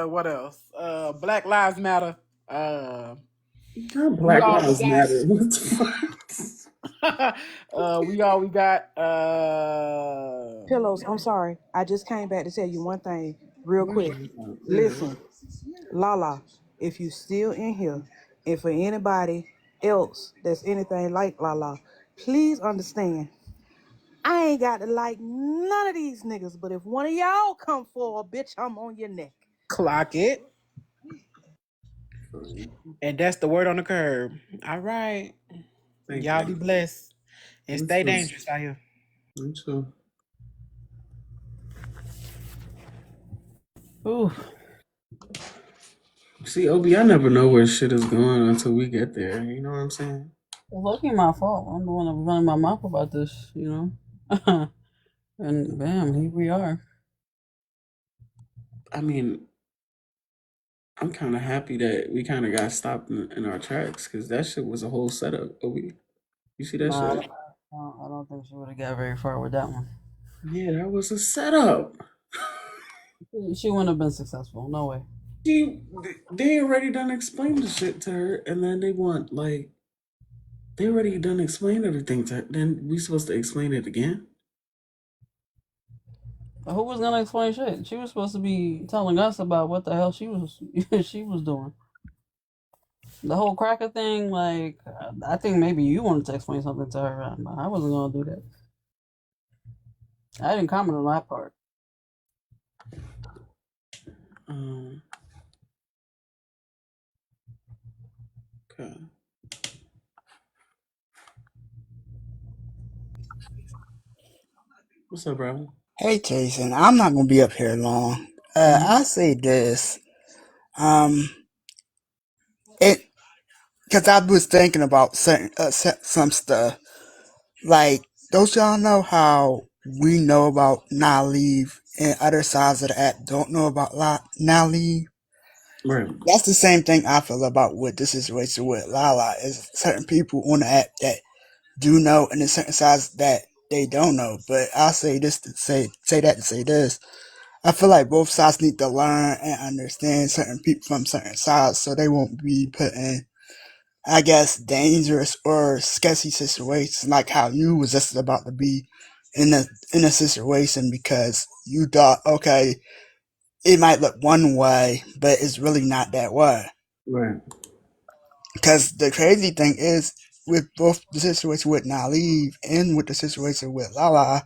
What else? Black Lives Matter. Not We Black all we Lives got. Matter. What the fuck? we got. Pillows, I'm sorry. I just came back to tell you one thing real Where's quick. your Listen, Lala, if you still in here, and for anybody else that's anything like Lala, please understand, I ain't got to like none of these niggas, but if one of y'all come for a bitch, I'm on your neck. Clock it. And that's the word on the curb. All right. Thank Y'all you. be blessed and Me stay too. dangerous out here. Me too. Ooh, See, Obi, I never know where shit is going until we get there. You know what I'm saying? it's lucky my fault. I'm the one that was running my mouth about this, and bam, here we are. I mean, I'm kind of happy that we kind of got stopped in our tracks because that shit was a whole setup. Obi, you see that Nah, shit? I don't think she would have got very far with that one. Yeah, that was a setup. She wouldn't have been successful. No way. She, they already done explained the shit to her, and then they want like they already done explained everything to her. Then we supposed to explain it again? Who was gonna explain shit? She was supposed to be telling us about what the hell she was she was doing. The whole cracker thing, like, I think maybe you wanted to explain something to her. I wasn't gonna do that. I didn't comment on that part. Um, okay. What's up, bro? Hey Jason, I'm not gonna be up here long. Mm-hmm. I say this. Um, it because I was thinking about certain some stuff. Like, don't y'all know how we know about now leave and other sides of the app don't know about now leave? Right. That's the same thing I feel about with this situation with Lala. Is certain people on the app that do know, and there's certain sides that they don't know. But I'll say this to say that to say this. I feel like both sides need to learn and understand certain people from certain sides, so they won't be put in, I guess, dangerous or sketchy situations like how you was just about to be in a situation because you thought, okay, it might look one way, but it's really not that way. Right. Because the crazy thing is, with both the situation with Naliv and with the situation with Lala,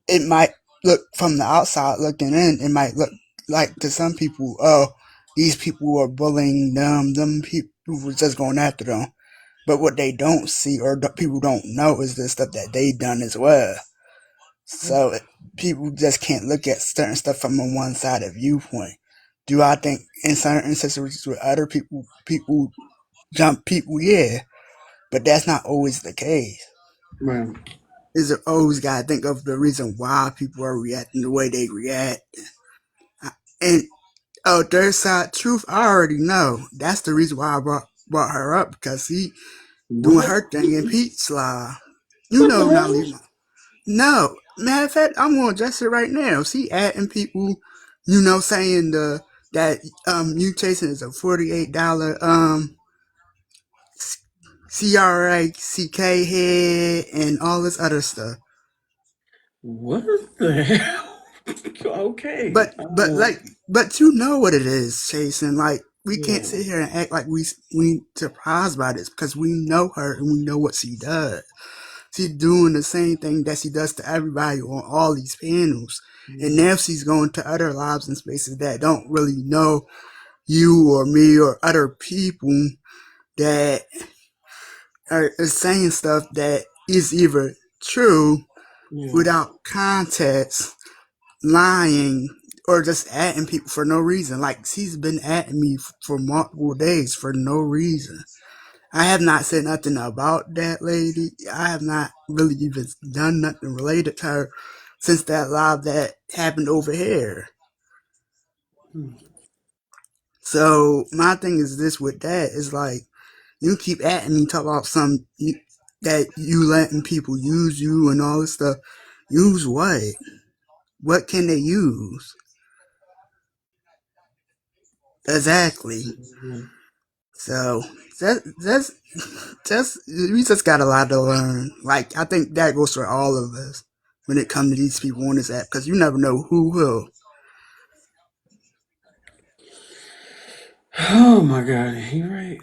it might look from the outside looking in, it might look like to some people, oh, these people were bullying them people were just going after them. But what they don't see or people don't know is the stuff that they done as well. So people just can't look at certain stuff from a one-sided viewpoint. Do I think in certain situations with other people jump people? Yeah, but that's not always the case. Right. Is it always got to think of the reason why people are reacting the way they react? And oh, third side truth, I already know. That's the reason why I brought her up because he doing What? her thing in Pete's Law. You What the know, not hell? leaving. No, matter of fact, I'm gonna address it right now. See, adding people, saying that you chasing is a $48 CRACK head and all this other stuff. What the hell? Okay. But you know what it is, Jason. Like, we can't Yeah. sit here and act like we surprised by this because we know her and we know what she does. She's doing the same thing that she does to everybody on all these panels. And Yeah. now she's going to other lives and spaces that don't really know you or me or other people that are saying stuff that is either true Yeah. without context, lying, or just adding people for no reason. Like, she's been adding me for multiple days for no reason. I have not said nothing about that lady. I have not really even done nothing related to her since that live that happened over here. Hmm. So my thing is this with that is like, you keep at me talk about that you letting people use you and all this stuff. Use what? What can they use? Exactly. Yeah. So that's we just got a lot to learn. Like, I think that goes for all of us when it comes to these people on this app because you never know who will. Oh my god, you're right.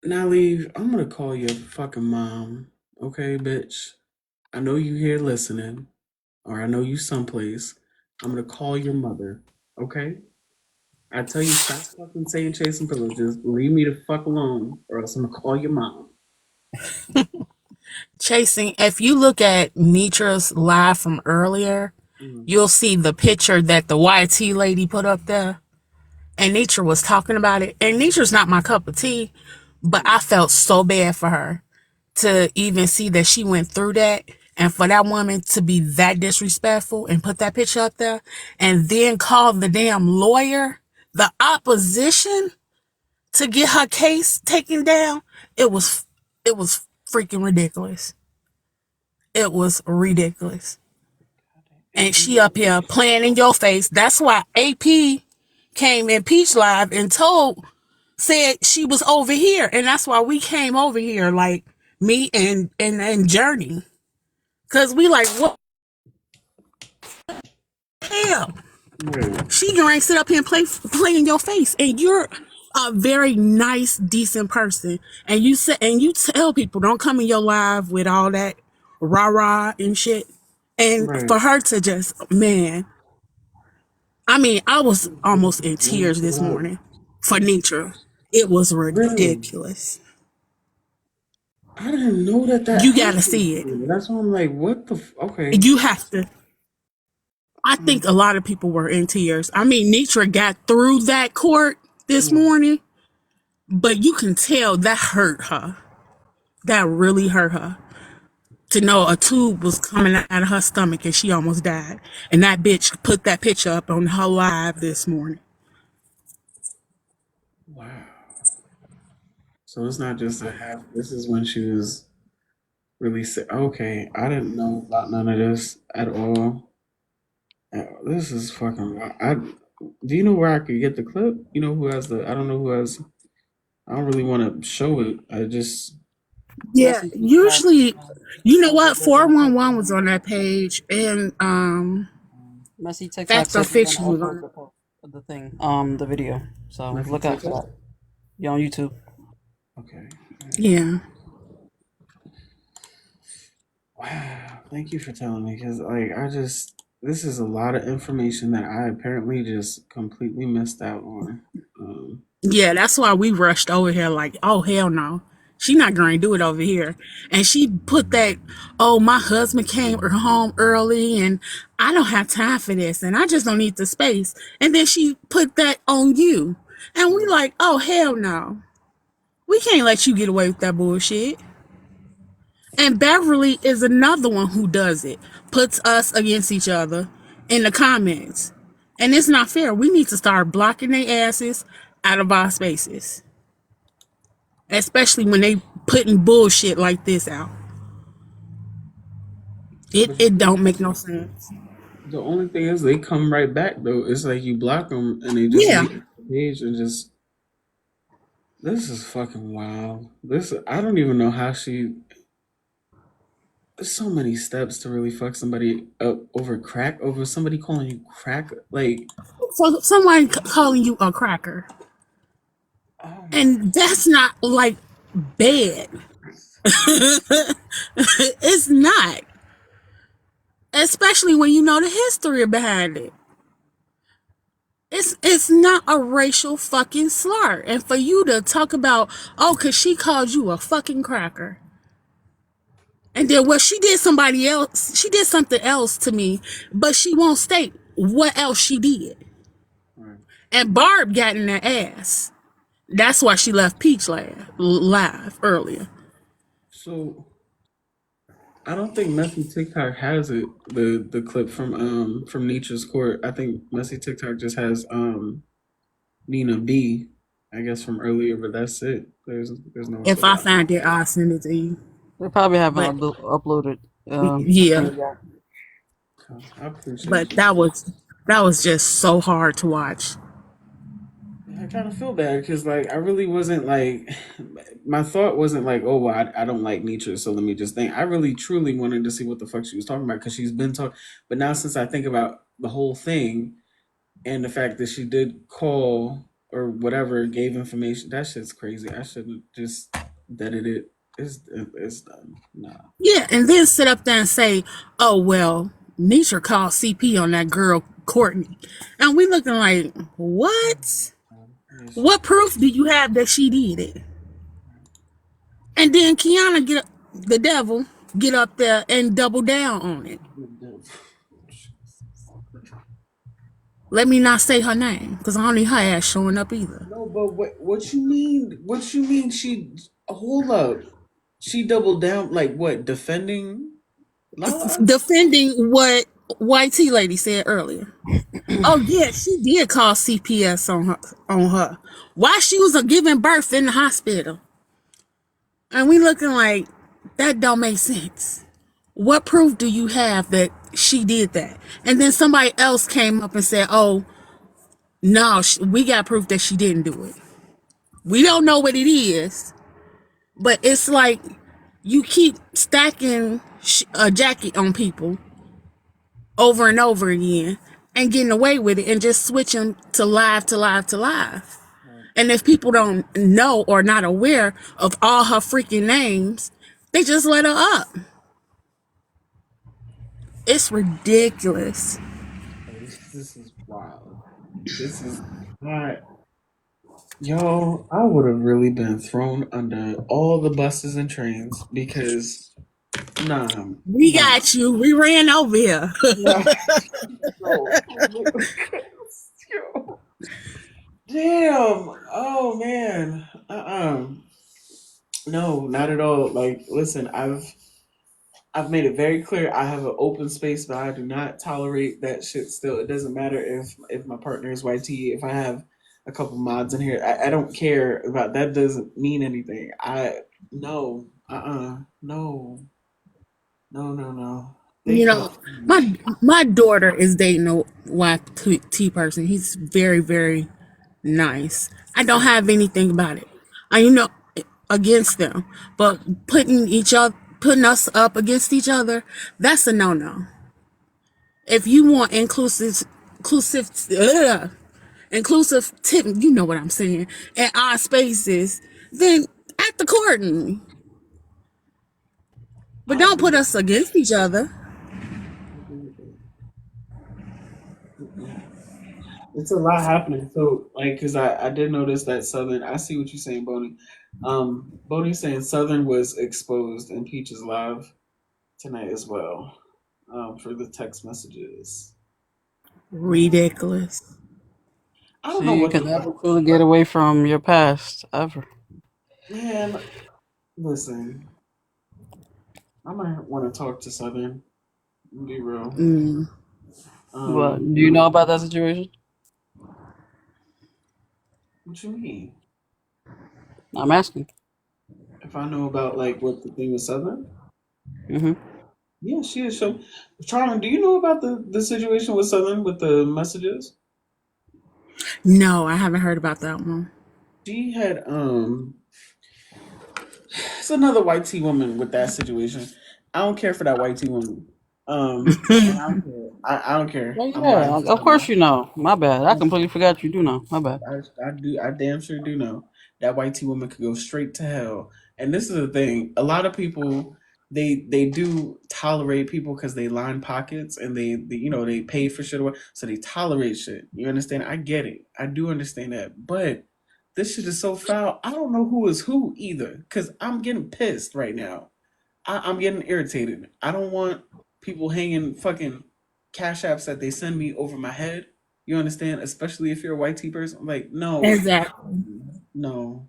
Now leave. I'm gonna call your fucking mom. Okay, bitch. I know you here listening, or I know you someplace. I'm gonna call your mother. Okay? I tell you, stop fucking saying chasing pillows. Just leave me the fuck alone, or else I'm gonna call your mom. Chasing, if you look at Nitra's live from earlier, Mm. you'll see the picture that the YT lady put up there. And Nitra was talking about it. And Nitra's not my cup of tea, but I felt so bad for her to even see that she went through that. And for that woman to be that disrespectful and put that picture up there and then call the damn lawyer, the opposition, to get her case taken down, it was freaking ridiculous. It was ridiculous. And she up here playing in your face. That's why AP came in Peach Live and said she was over here. And that's why we came over here, like me and Journey. Cause we like, what the hell? Right. She can sit up here and play in your face. And you're a very nice, decent person. And you tell people don't come in your live with all that rah rah and shit. And Right. for her to just, man, I mean, I was almost in Well, tears this morning for Nitra. It was really? ridiculous. I didn't know that You gotta happened. see it. That's why I'm like, what the? Okay. You have to. I think a lot of people were in tears. I mean, Nitra got through that court this morning, but you can tell that hurt her. That really hurt her. To know a tube was coming out of her stomach and she almost died. And that bitch put that picture up on her live this morning. Wow. So it's not just a half. This is when she was really sick. Okay, I didn't know about none of this at all. This is fucking. Do you know where I could get the clip? You know who has the? I don't know who has. I don't really want to show it. I just. Yeah, Messy TikTok. usually, you know what? 411 was on that page, and Messy TikTok Facts or said they're gonna Fiction was on upload it. the thing, the video. So Messy look out for TikTok. that. You on YouTube? Okay. Yeah. Wow. Thank you for telling me, because like I just. This is a lot of information that I apparently just completely missed out on. Yeah, that's why we rushed over here like, oh hell no. She not gonna do it over here. And she put that, oh, my husband came home early and I don't have time for this and I just don't need the space. And then she put that on you. And we like, oh hell no. We can't let you get away with that bullshit. And Beverly is another one who does it. Puts us against each other in the comments. And it's not fair. We need to start blocking their asses out of our spaces. Especially when they putting bullshit like this out. It But it don't make no sense. the only thing is, they come right back though. It's like you block them and they just Yeah. make a page and just. This is fucking wild. This I don't even know how she. There's so many steps to really fuck somebody up over crack, over somebody calling you crack. Like, So someone calling you a cracker. oh my And that's not like bad. It's not. Especially when you know the history behind it. It's not a racial fucking slur. And for you to talk about, oh, cause she called you a fucking cracker. And then she did she did something else to me, but she won't state what else she did. God. And Barb got in her ass. That's why she left Peach live earlier. So I don't think Messy TikTok has it. The clip from Nietzsche's court. I think Messy TikTok just has Nina B. I guess from earlier, but that's it. There's no. If I find it, I'll send it to you. They probably haven't But uploaded the yeah, thing yet. I appreciate but you. that was just so hard to watch. I kind of feel bad because like I really wasn't like my thought wasn't like, oh well, I don't like Nietzsche, so let me just think. I really truly wanted to see what the fuck she was talking about because she's been talking. But now since I think about the whole thing and the fact that she did call or whatever, gave information, that shit's crazy. I should have just deaded it. It's done. Nah. Yeah, and then sit up there and say, "Oh well, Nisha called CP on that girl Courtney," and we looking like, what? Yes. What proof do you have that she did it? And then Kiana the devil get up there and double down on it. Let me not say her name because I don't need her ass showing up either. No, but what you mean? What you mean? She hold up. She doubled down, like what? Defending Lala? Defending what YT lady said earlier. Oh yeah, she did call CPS on her while she was giving birth in the hospital. And we looking like that don't make sense. What proof do you have that she did that? And then somebody else came up and said, "Oh no, we got proof that she didn't do it." We don't know what it is, but it's like you keep stacking a jacket on people over and over again and getting away with it and just switching to live to live to live. And if people don't know or not aware of all her freaking names, they just let her up. It's ridiculous. This is wild. This is not. Yo, I would have really been thrown under all the buses and trains because nah, We nah, got you. We ran over here. nah. Yo, yo. Damn. Oh man. No, not at all. Like, listen, I've made it very clear I have an open space, but I do not tolerate that shit. Still, it doesn't matter if my partner is YT. If I have a couple mods in here, I don't care about that. Doesn't mean anything. I no. No. No. No. No. They You can. know, my daughter is dating a YT person. He's very, very nice. I don't have anything about it. You know, against them, but putting us up against each other, that's a no no. If you want inclusive tip, you know what I'm saying, in our spaces, then act accordingly. But I don't agree put with us against each other. I agree with that. Mm-mm. It's a lot happening. So, like, because I did notice that Southern. I see what you're saying, Boney. Boney's saying Southern was exposed in Peach's live tonight as well. For the text messages. Yeah, Ridiculous. I don't know See, you what the can fuck. never fully get away from your past ever. Man, listen, I might want to talk to Southern. Be real. Mm. But Um, do you know about that situation? what you mean? I'm asking. If I know about like what the thing with Southern? Hmm. Yeah, she is so. Charmin, do you know about the situation with Southern with the messages? No, I haven't heard about that one. She had it's another white tea woman with that situation. I don't care for that white tea woman. And I don't care. I don't care. Well, I'm not. yeah, of I'm course not. you know. My bad. I completely forgot you do know. My bad. I do. I damn sure do know that white tea woman could go straight to hell. And this is the thing: a lot of people they do tolerate people because they line pockets and they they pay for shit, so they tolerate shit. You understand? I get it. I do understand that, but this shit is so foul. I don't know who is who either because I'm getting pissed right now. I'm getting irritated. I don't want people hanging fucking cash apps that they send me over my head. You understand? Especially if you're a white T person. I'm like, no, Exactly. no,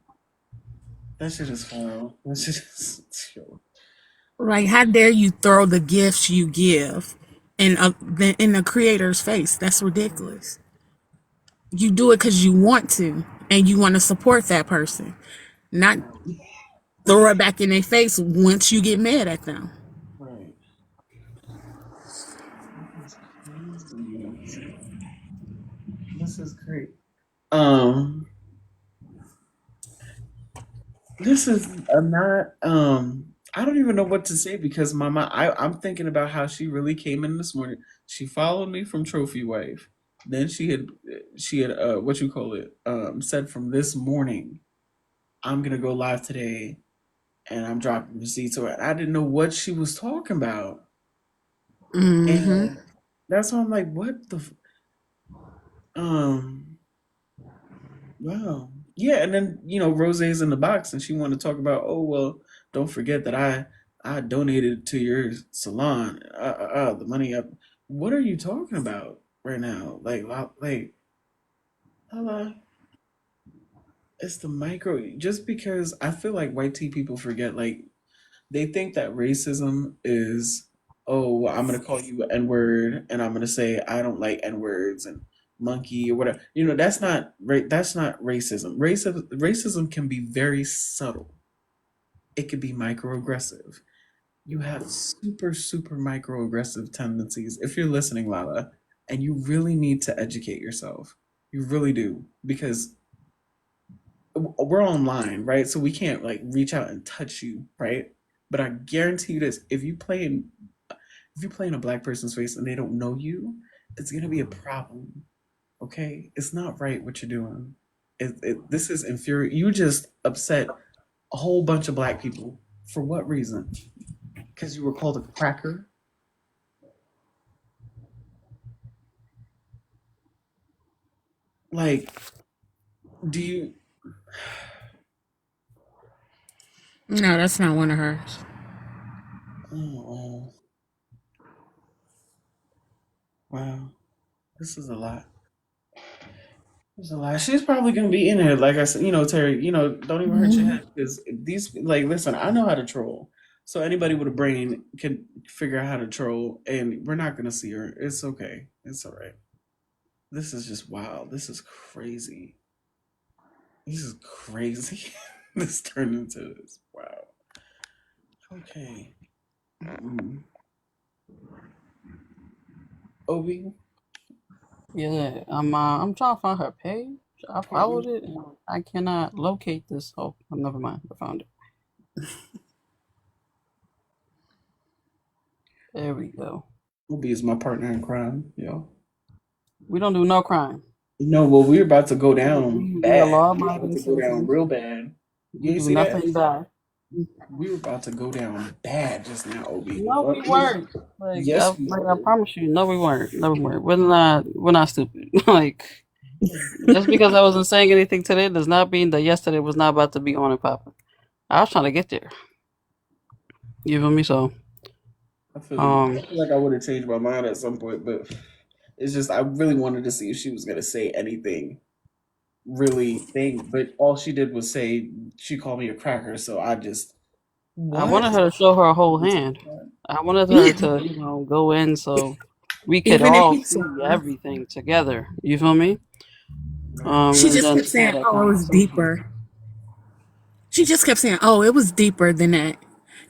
that shit is foul. That shit is. Yo. Like, how dare you throw the gifts you give in the creator's face? That's ridiculous. You do it because you want to, and you want to support that person, not Right, throw it back in their face once you get mad at them. right. This is crazy. This is great. Um, this is a not. I don't even know what to say because I'm thinking about how she really came in this morning. She followed me from Trophy Wife. Then she had what you call it said from this morning. I'm gonna go live today, and I'm dropping receipts. So I didn't know what she was talking about, Mm-hmm. and that's why I'm like, what the um. Wow. Yeah, and then Rose's in the box, and she wanted to talk about. Oh well, don't forget that I donated to your salon. The money up. What are you talking about right now? Like, Lala, it's the micro. Just because I feel like white tea people forget, like they think that racism is, oh, well, I'm gonna call you an N word, and I'm gonna say I don't like N words and monkey or whatever. That's not racism. Racism can be very subtle. It could be microaggressive. You have super microaggressive tendencies. If you're listening, Lala, and you really need to educate yourself, you really do, because we're online, right? So we can't like reach out and touch you, right? But I guarantee you this: if you play in a black person's face and they don't know you, it's gonna be a problem. Okay, it's not right what you're doing. This is infuriating. You just upset a whole bunch of black people for what reason? Because you were called a cracker. Like, do you? No, that's not one of hers. Oh, wow, this is a lot. There's a lot. She's probably gonna be in it. Like I said, Terry, don't even hurt your head because these, like, listen, I know how to troll. So anybody with a brain can figure out how to troll, and we're not gonna see her. It's okay. It's all right. This is just wild. This is crazy. This is crazy. This turned into this. Wow. Okay. Mm. Obi, Yeah, I'm trying to find her page. I followed it and I cannot locate this. Oh, never mind. I found it. There we go. Obi is my partner in crime, yo. We don't do no crime. No, well, we're about to go down We are bad. We're about law-abiding to go down citizens. real bad. We You do see that? nothing bad. We were about to go down bad just now, Obi. The No, fuck? we weren't. Like Yes, we I were. promise you, no, we weren't. No, we weren't. We're not stupid. Like just because I wasn't saying anything today does not mean that yesterday was not about to be on and popping. I was trying to get there. You feel me? So, I feel you. um, I feel like I would have changed my mind at some point, but it's just I really wanted to see if she was gonna say anything really thing. But all she did was say she called me a cracker, so I just I I What? wanted just her to show her whole hand. I wanted her Yeah. to, go in so we could Even if all you see saw, everything together. You feel me? she And just then kept have saying, that "Oh, it was conversation. deeper." She just kept saying, "Oh, it was deeper than that."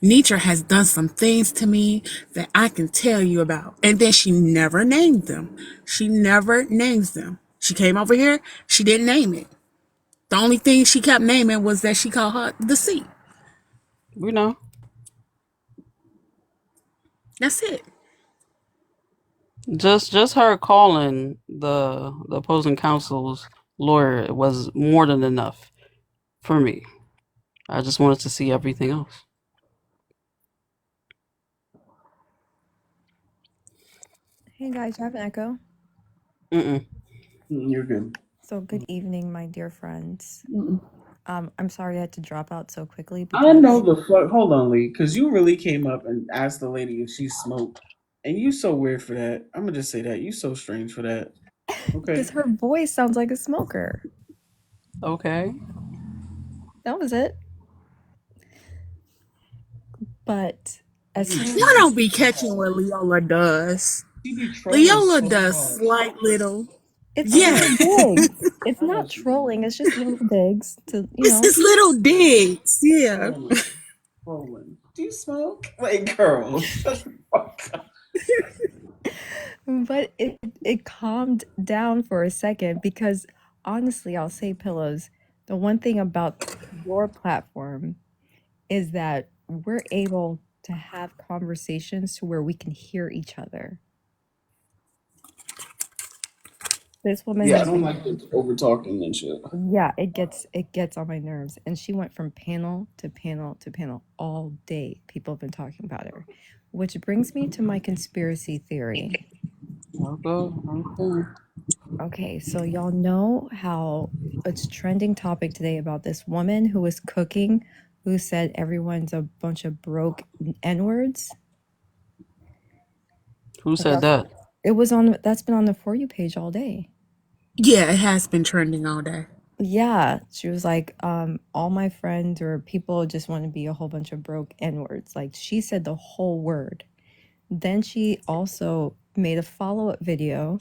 Nietzsche has done some things to me that I can tell you about. And then she never named them. She never names them. She came over here, she didn't name it. The only thing she kept naming was that she called her the C. We know. That's it. Just her calling the opposing counsel's lawyer was more than enough for me. I just wanted to see everything else. Hey guys, you have an echo. Mm-mm. You're good. So good evening, my dear friends. I'm sorry I had to drop out so quickly I because know the fuck. Hold on, Lee, because you really came up and asked the lady if she smoked, and you so weird for that. I'm gonna just say that you so strange for that. Okay. because her voice sounds like a smoker. Okay. That was it. But as She Y'all soon don't be catching what Leola does. be trolling Leola so does hard. slight little. it's I know little Yeah. she do. digs. It's I know not she do. trolling, it's just little digs to, It's little digs. Yeah. Trolling. Trolling. Do you smoke? Like, girl, shut the fuck up. but it calmed down for a second because honestly, I'll say pillows. The one thing about your platform is that we're able to have conversations to where we can hear each other. This woman Yeah, I has don't been like this over talking and shit. yeah, it gets on my nerves. And she went from panel to panel to panel all day. People have been talking about her. Which brings me to my conspiracy theory. Okay. Okay. Okay, so y'all know how it's trending topic today about this woman who was cooking who said everyone's a bunch of broke N-words. Who Have said y'all- that? It was on that's been on the For You page all day. Yeah, it has been trending all day. Yeah, she was like, all my friends or people just want to be a whole bunch of broke N-words. Like she said the whole word. Then she also made a follow-up video.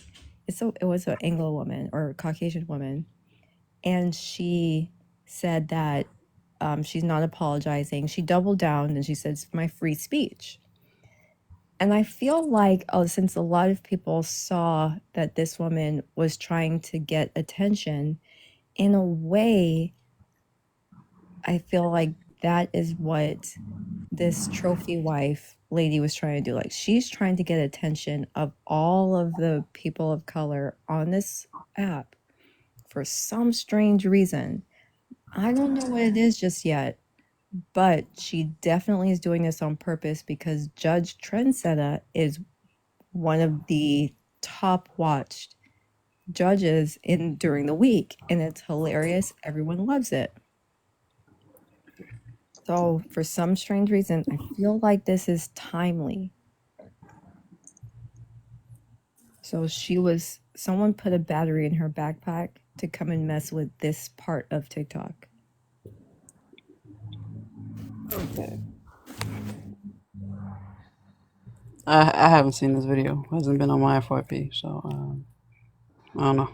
It was an Anglo woman or Caucasian woman, and she said that she's not apologizing. She doubled down and she said it's my free speech. And I feel like, since a lot of people saw that this woman was trying to get attention, in a way, I feel like that is what this trophy wife lady was trying to do. Like, she's trying to get attention of all of the people of color on this app for some strange reason. I don't know what it is just yet, but she definitely is doing this on purpose because Judge Trendsetter is one of the top watched judges in during the week, and it's hilarious. Everyone loves it. So for some strange reason, I feel like this is timely. So someone put a battery in her backpack to come and mess with this part of TikTok. Okay. I haven't seen this video. It hasn't been on my FYP, so I don't know.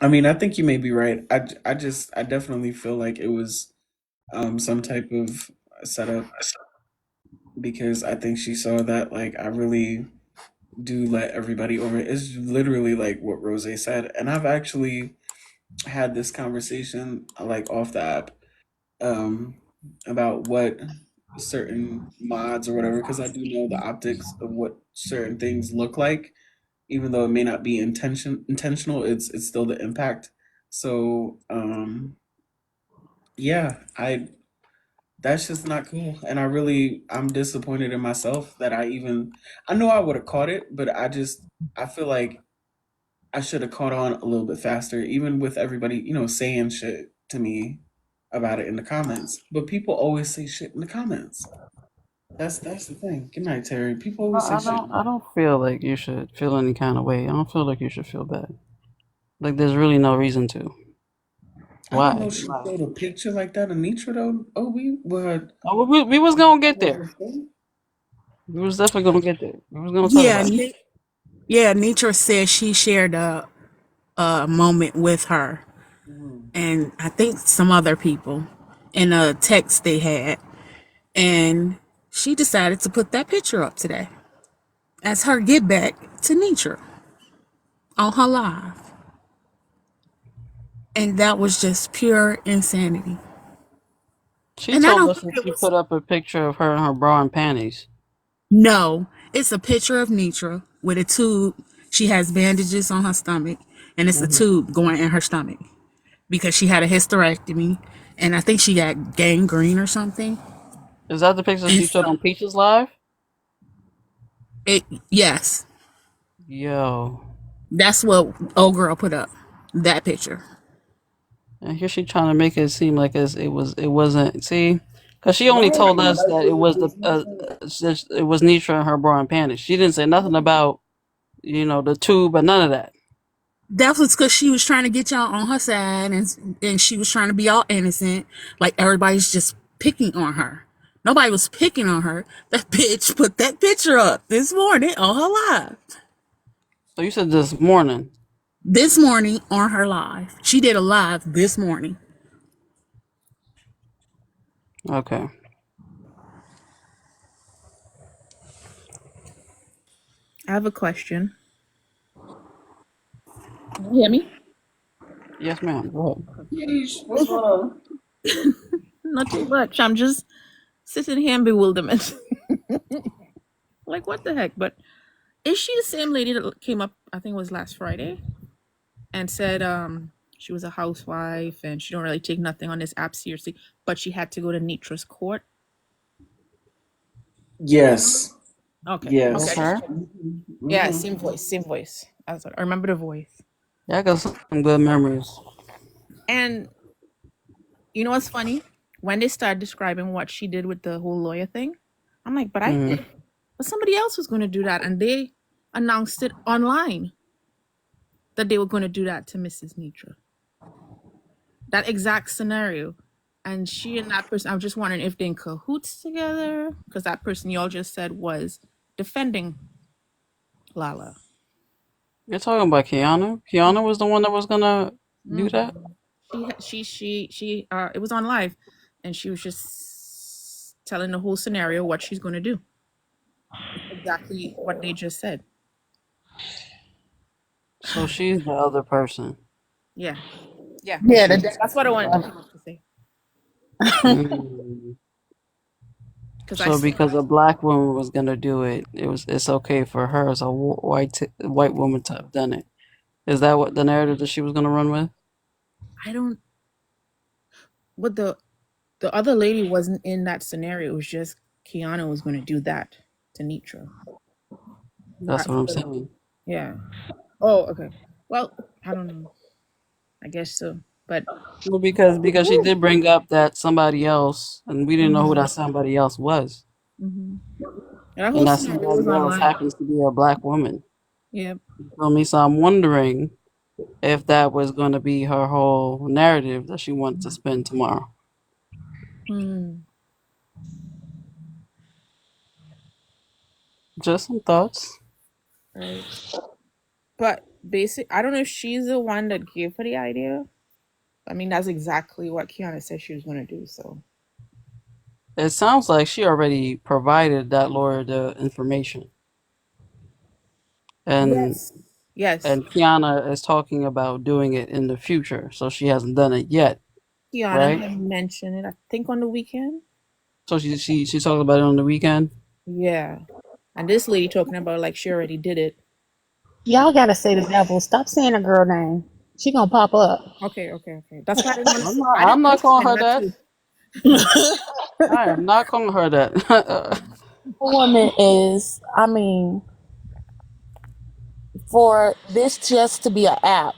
I mean, I think you may be right. I definitely feel like it was some type of setup because I think she saw that like I really do let everybody over. It's literally like what Rose said, and I've actually had this conversation like off the app um, about what certain mods or whatever because I do know the optics of what certain things look like, even though it may not be intentional. It's still the impact. So yeah, I that's just not cool, and I'm disappointed in myself that I know I would have caught it, but I feel like I should have caught on a little bit faster, even with everybody, saying shit to me about it in the comments. But people always say shit in the comments. That's the thing. Good night, Terry. People No, always say shit. I don't feel like you should feel any kind of way. I don't feel like you should feel bad. Like there's really no reason to. I didn't know Why? she Why? showed a picture like that of Nitra though. Oh, we were. Oh, we was gonna get Was there. her thing? We was definitely gonna get there. We was gonna talk Yeah, about it. yeah. Nitra said she shared a moment with her, Mhm. and I think some other people in a text they had, and she decided to put that picture up today as her get back to Nitra on her live, and that was just pure insanity. She And I told don't us think that it she was. put up a picture of her in her bra and panties. No, it's a picture of Nitra with a tube. She has bandages on her stomach, and it's a Hmm. tube going in her stomach because she had a hysterectomy, and I think she got gangrene or something. Is that the picture And she showed so on Peaches Live? it, yes, Yo. that's what old girl put up. That picture. And here she trying to make it seem like it wasn't. See, because she only Right. told us Like that it it was was just Nitra. it was Nitra and her bra and panties. She didn't say nothing about the tube or none of that. That was because she was trying to get y'all on her side, and she was trying to be all innocent, like everybody's just picking on her. Nobody was picking on her. That bitch put that picture up this morning on her live. So you said this morning. This morning on her live. She did a live this morning. Okay. I have a question. Can you hear me? Yes, ma'am. Go Yeesh, what's going on? Not too much. I'm just sitting here in bewilderment. Like, what the heck? But is she the same lady that came up, I think it was last Friday, and said she was a housewife and she don't really take nothing on this app seriously, but she had to go to Nitra's court? Yes. Okay. ahead. Okay, I That's Yes. just her. checked. Yeah, Hmm. same voice, same voice. I remember the voice. Yeah, I got some good memories. And you know what's funny? When they started describing what she did with the whole lawyer thing, I'm like, but I Mm. thought but somebody else was going to do that, and they announced it online that they were going to do that to Mrs. Nitra. That exact scenario. And she and that person, I'm just wondering if they're in cahoots together, because that person y'all just said was defending Lala. You're talking about Kiana. Kiana was the one that was gonna do that. Mhm. It was on live, and she was just telling the whole scenario what she's going to do. It's exactly what they just said. So she's the other person. Yeah, yeah. She was That's what I wanted to black. come up to say. Mm. Because I So saw because a black woman was gonna do it, it's okay for her as a white woman to have done it. Is that what the narrative that she was gonna run with? I don't. But the other lady wasn't in that scenario. It was just Kiana was going to do that to Nitra. That's I what I'm feel- saying. yeah. Oh, okay. Well, I don't know. I guess so. But Well, because she did bring up that somebody else, and we didn't know who that somebody else was. hmm That And whole that scenario was somebody else online. happens to be a black woman. Yep. You feel me? So I'm wondering if that was going to be her whole narrative that she wanted to spin tomorrow. Hmm. Just some thoughts. Right. But I don't know if she's the one that gave her the idea. I mean, that's exactly what Kiana said she was going to do. So, It sounds like she already provided that lawyer the information, and yes. Yes. and Kiana is talking about doing it in the future, so she hasn't done it yet, Kiana right? had mentioned it, I think, on the weekend. So she talked about it on the weekend. Yeah. And this lady talking about like she already did it. Y'all gotta say the devil. Stop saying a girl name. She gonna pop up. Okay, okay, okay. That's why I didn't want to I'm say. not. I didn't I'm want not to say calling her not that. to. I am not calling her that. Woman is, I mean, for this just to be an app,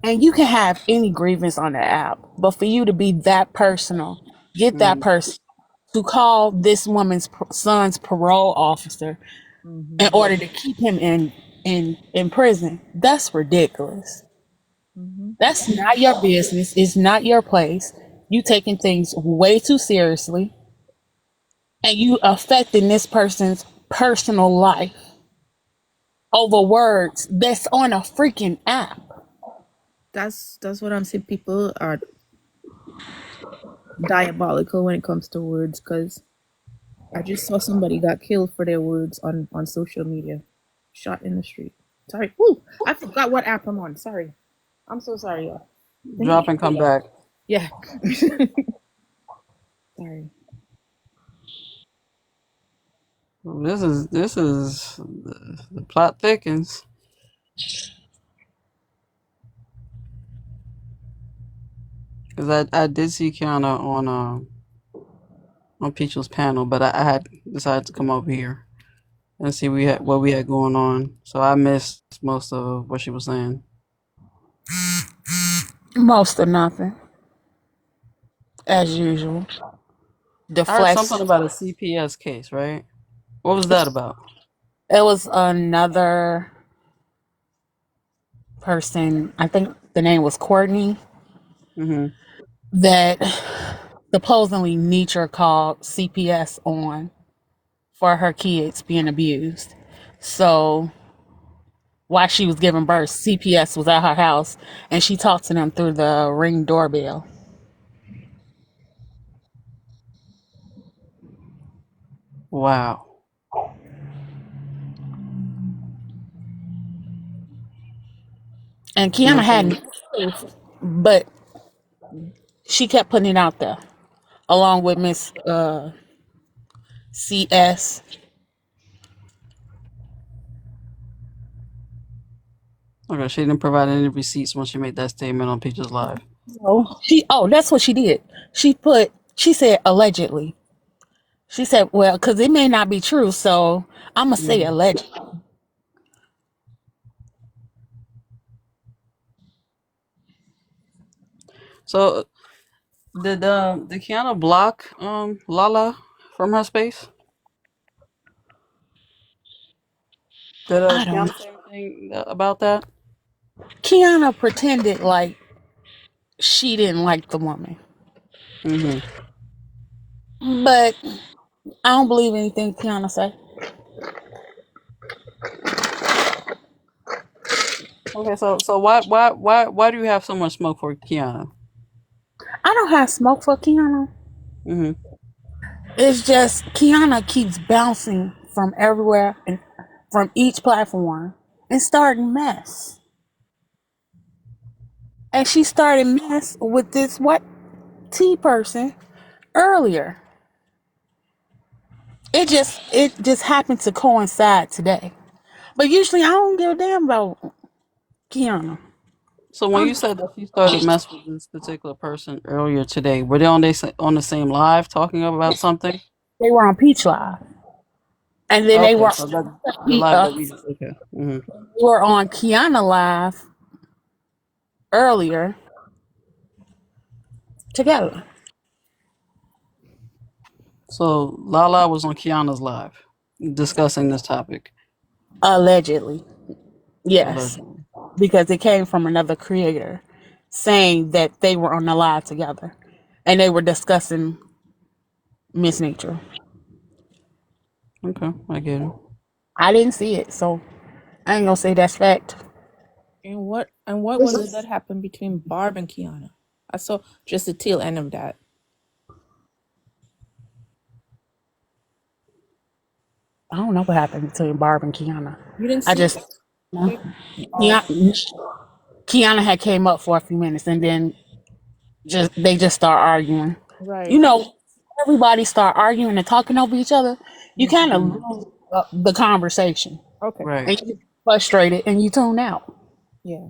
and you can have any grievance on the app, but for you to be that personal, get that Mm. person to call this woman's son's parole officer in Mm-hmm. order to keep him in prison, that's ridiculous. Mm-hmm. That's not your business. It's not your place. You taking things way too seriously, and you affecting this person's personal life over words that's on a freaking app. That's what I'm saying. People are diabolical when it comes to words because I just saw somebody got killed for their words on social media, shot in the street. Sorry, woo! I forgot what app I'm on. Sorry, I'm so sorry, y'all. Let me Drop get and come it. back. Yeah. Sorry. This is the plot thickens because I did see Kiana on Peachel's panel, but I had decided to come over here and see what we had going on. So I missed most of what she was saying. Most of nothing, as usual. The I heard flesh. something about a CPS case, right? What was that about? It was another person. I think the name was Courtney. Mm-hmm. That supposedly Nietzsche called CPS on for her kids being abused. So while she was giving birth, CPS was at her house and she talked to them through the Ring doorbell. Wow. And No Kiana shame. hadn't proof, but she kept putting it out there along with Miss CS. Okay, she didn't provide any receipts when she made that statement on Peaches Live. That's what she did. She said allegedly. She said, well, because it may not be true, so I'm going to say Mhm. alleged. So did Kiana block Lala from her space? Did I don't Kiana know. say anything about that? Kiana pretended like she didn't like the woman. Mm-hmm. But I don't believe anything Kiana said. Okay, so why do you have so much smoke for Kiana? I don't have smoke for Kiana. Mm-hmm. It's just Kiana keeps bouncing from everywhere and from each platform and starting mess. And she started mess with this what T person earlier. It just happened to coincide today. But usually I don't give a damn about Kiana. So when you Um, said that she started messing with this particular person earlier today, were they on the same live talking about something? they were on Peach Live, and then Okay, so that the live uh, that we just okay. Mm-hmm. they were on Kiana Live earlier together. So Lala was on Kiana's live discussing this topic. Allegedly. Yes. Allegedly. Because it came from another creator saying that they were on the live together and they were discussing Miss Nature. Okay, I get it. I didn't see it, so I ain't gonna say that's fact. And what was it that happened between Barb and Kiana? I saw just the tail end of that. I don't know what happened between Barb and Kiana. You didn't I see just it? Okay. Kiana had came up for a few minutes and then they just start arguing. You Right. know, everybody start arguing and talking over each other. You kind of Mhm. lose the conversation Okay. Right. and you get frustrated and you tune out. Yeah.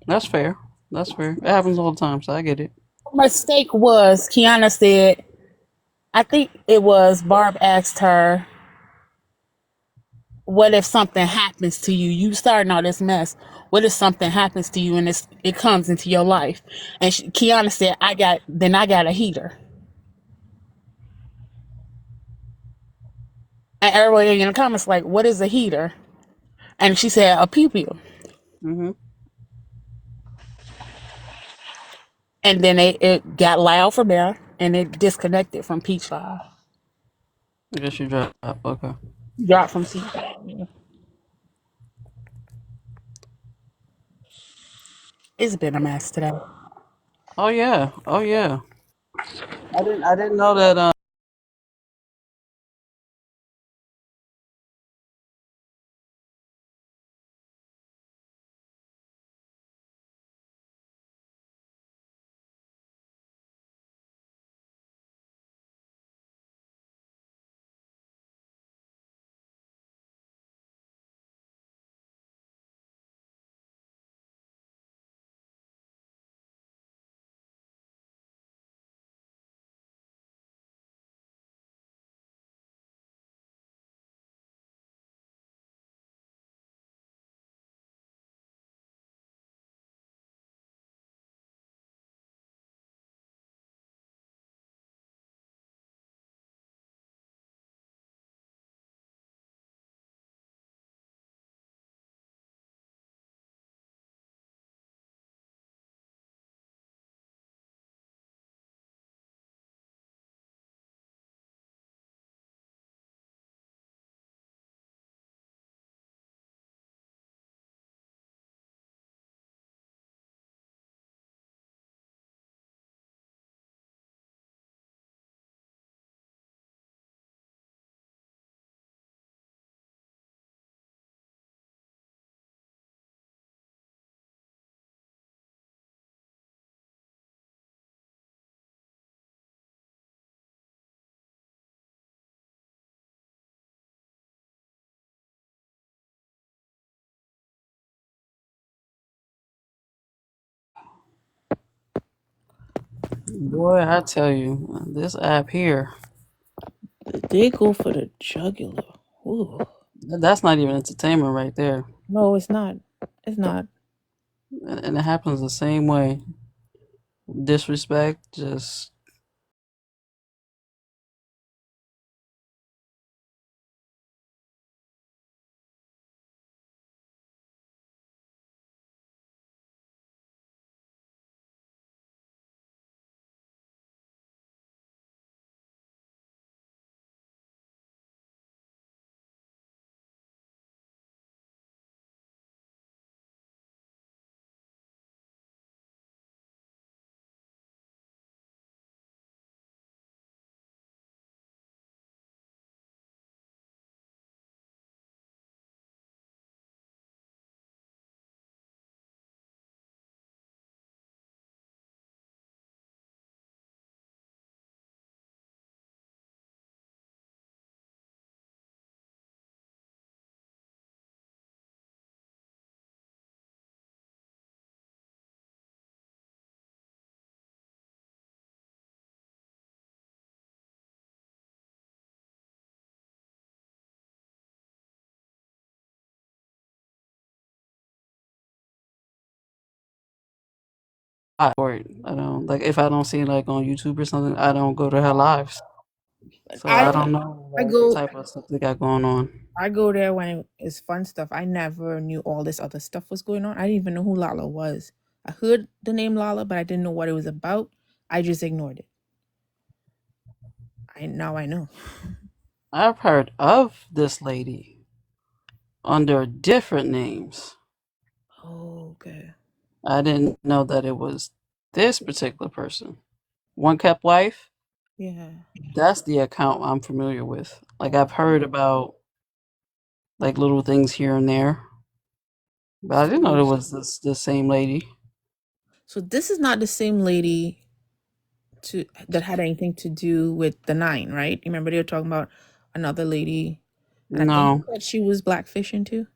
That's fair. That's fair. It happens all the time, so I get it. Mistake was Kiana said, I think it was Barb asked her, what if something happens to you? You starting all this mess. What if something happens to you and it comes into your life? And Kiana said, I got a heater. And everybody in the comments like, what is a heater? And she said, a pew pew. Mm-hmm. And then it got loud from there and it disconnected from Peach Five. I guess you dropped. Okay. Dropped from C5. Yeah. It's been a mess today. Oh yeah. Oh yeah. I didn't know that. Boy, I tell you, this app here, They go for the jugular. Ooh. that's not even entertainment right there. No, it's not. It's not. And it happens the same way. Disrespect, just for it. I don't like if I don't see it like on YouTube or something. I don't go to her lives, so I I don't know I what go type of stuff they got going on. I go there when it's fun stuff. I never knew all this other stuff was going on. I didn't even know who Lala was. I heard the name Lala, but I didn't know what it was about. I just ignored it. Now I know. I've heard of this lady under different names. Oh, okay. I didn't know that it was this particular person. One Cup Wife. Yeah. That's the account I'm familiar with. Like I've heard about like little things here and there, but I didn't know it So was the same lady. so this is not the same lady that had anything to do with the nine, right? You remember they were talking about another lady, and I think No, that she was blackfishing too.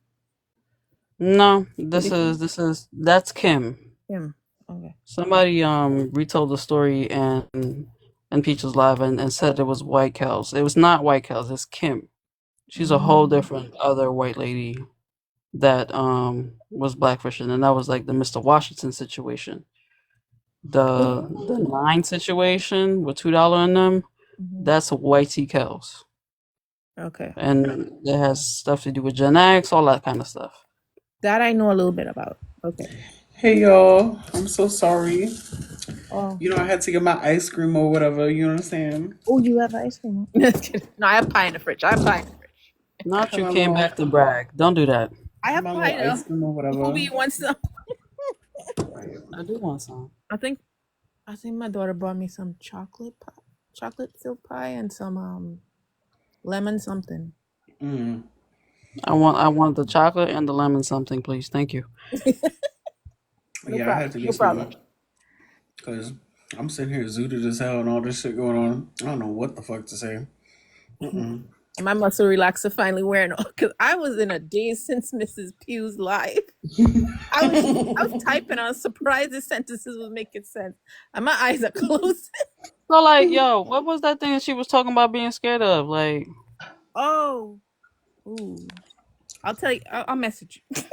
no. Different. That's Kim. Him. Okay. Somebody retold the story and Peaches Live and said it was White Cows. It was not White Cows. It's Kim. She's a whole Mm. different other white lady that was blackfishing, and that was like the Mr. Washington situation. The nine situation with $2 in them. Mhm. That's white tea cows, Okay. and it has stuff to do with Gen X, all that kind of stuff. That I know a little bit about. Okay. Hey y'all, I'm so sorry. Oh. You know, I had to get my ice cream or whatever. You know what I'm saying? Oh, you have ice cream? Just kidding. No, I have pie in the fridge. I have pie in the fridge. Not Had you my came little, back to brag. Don't do that. I had have my pie little though. ice cream or whatever. Kobe wants some. I do want some. I think my daughter brought me some chocolate filled pie, and some lemon something. Mm. I want the chocolate and the lemon something, please. Thank you. No Yeah, I had problem. to No get problem. some because I'm sitting here zooted as hell and all this shit going on. I don't know what the fuck to say. Mm-mm. And my muscle relaxer finally wearing off because I was in a daze since Mrs. Pugh's live. I was typing. I was surprised the sentences was making sense, and my eyes are closed. So like, yo, what was that thing she was talking about being scared of? Like, Oh, ooh. I'll tell you. I'll message you.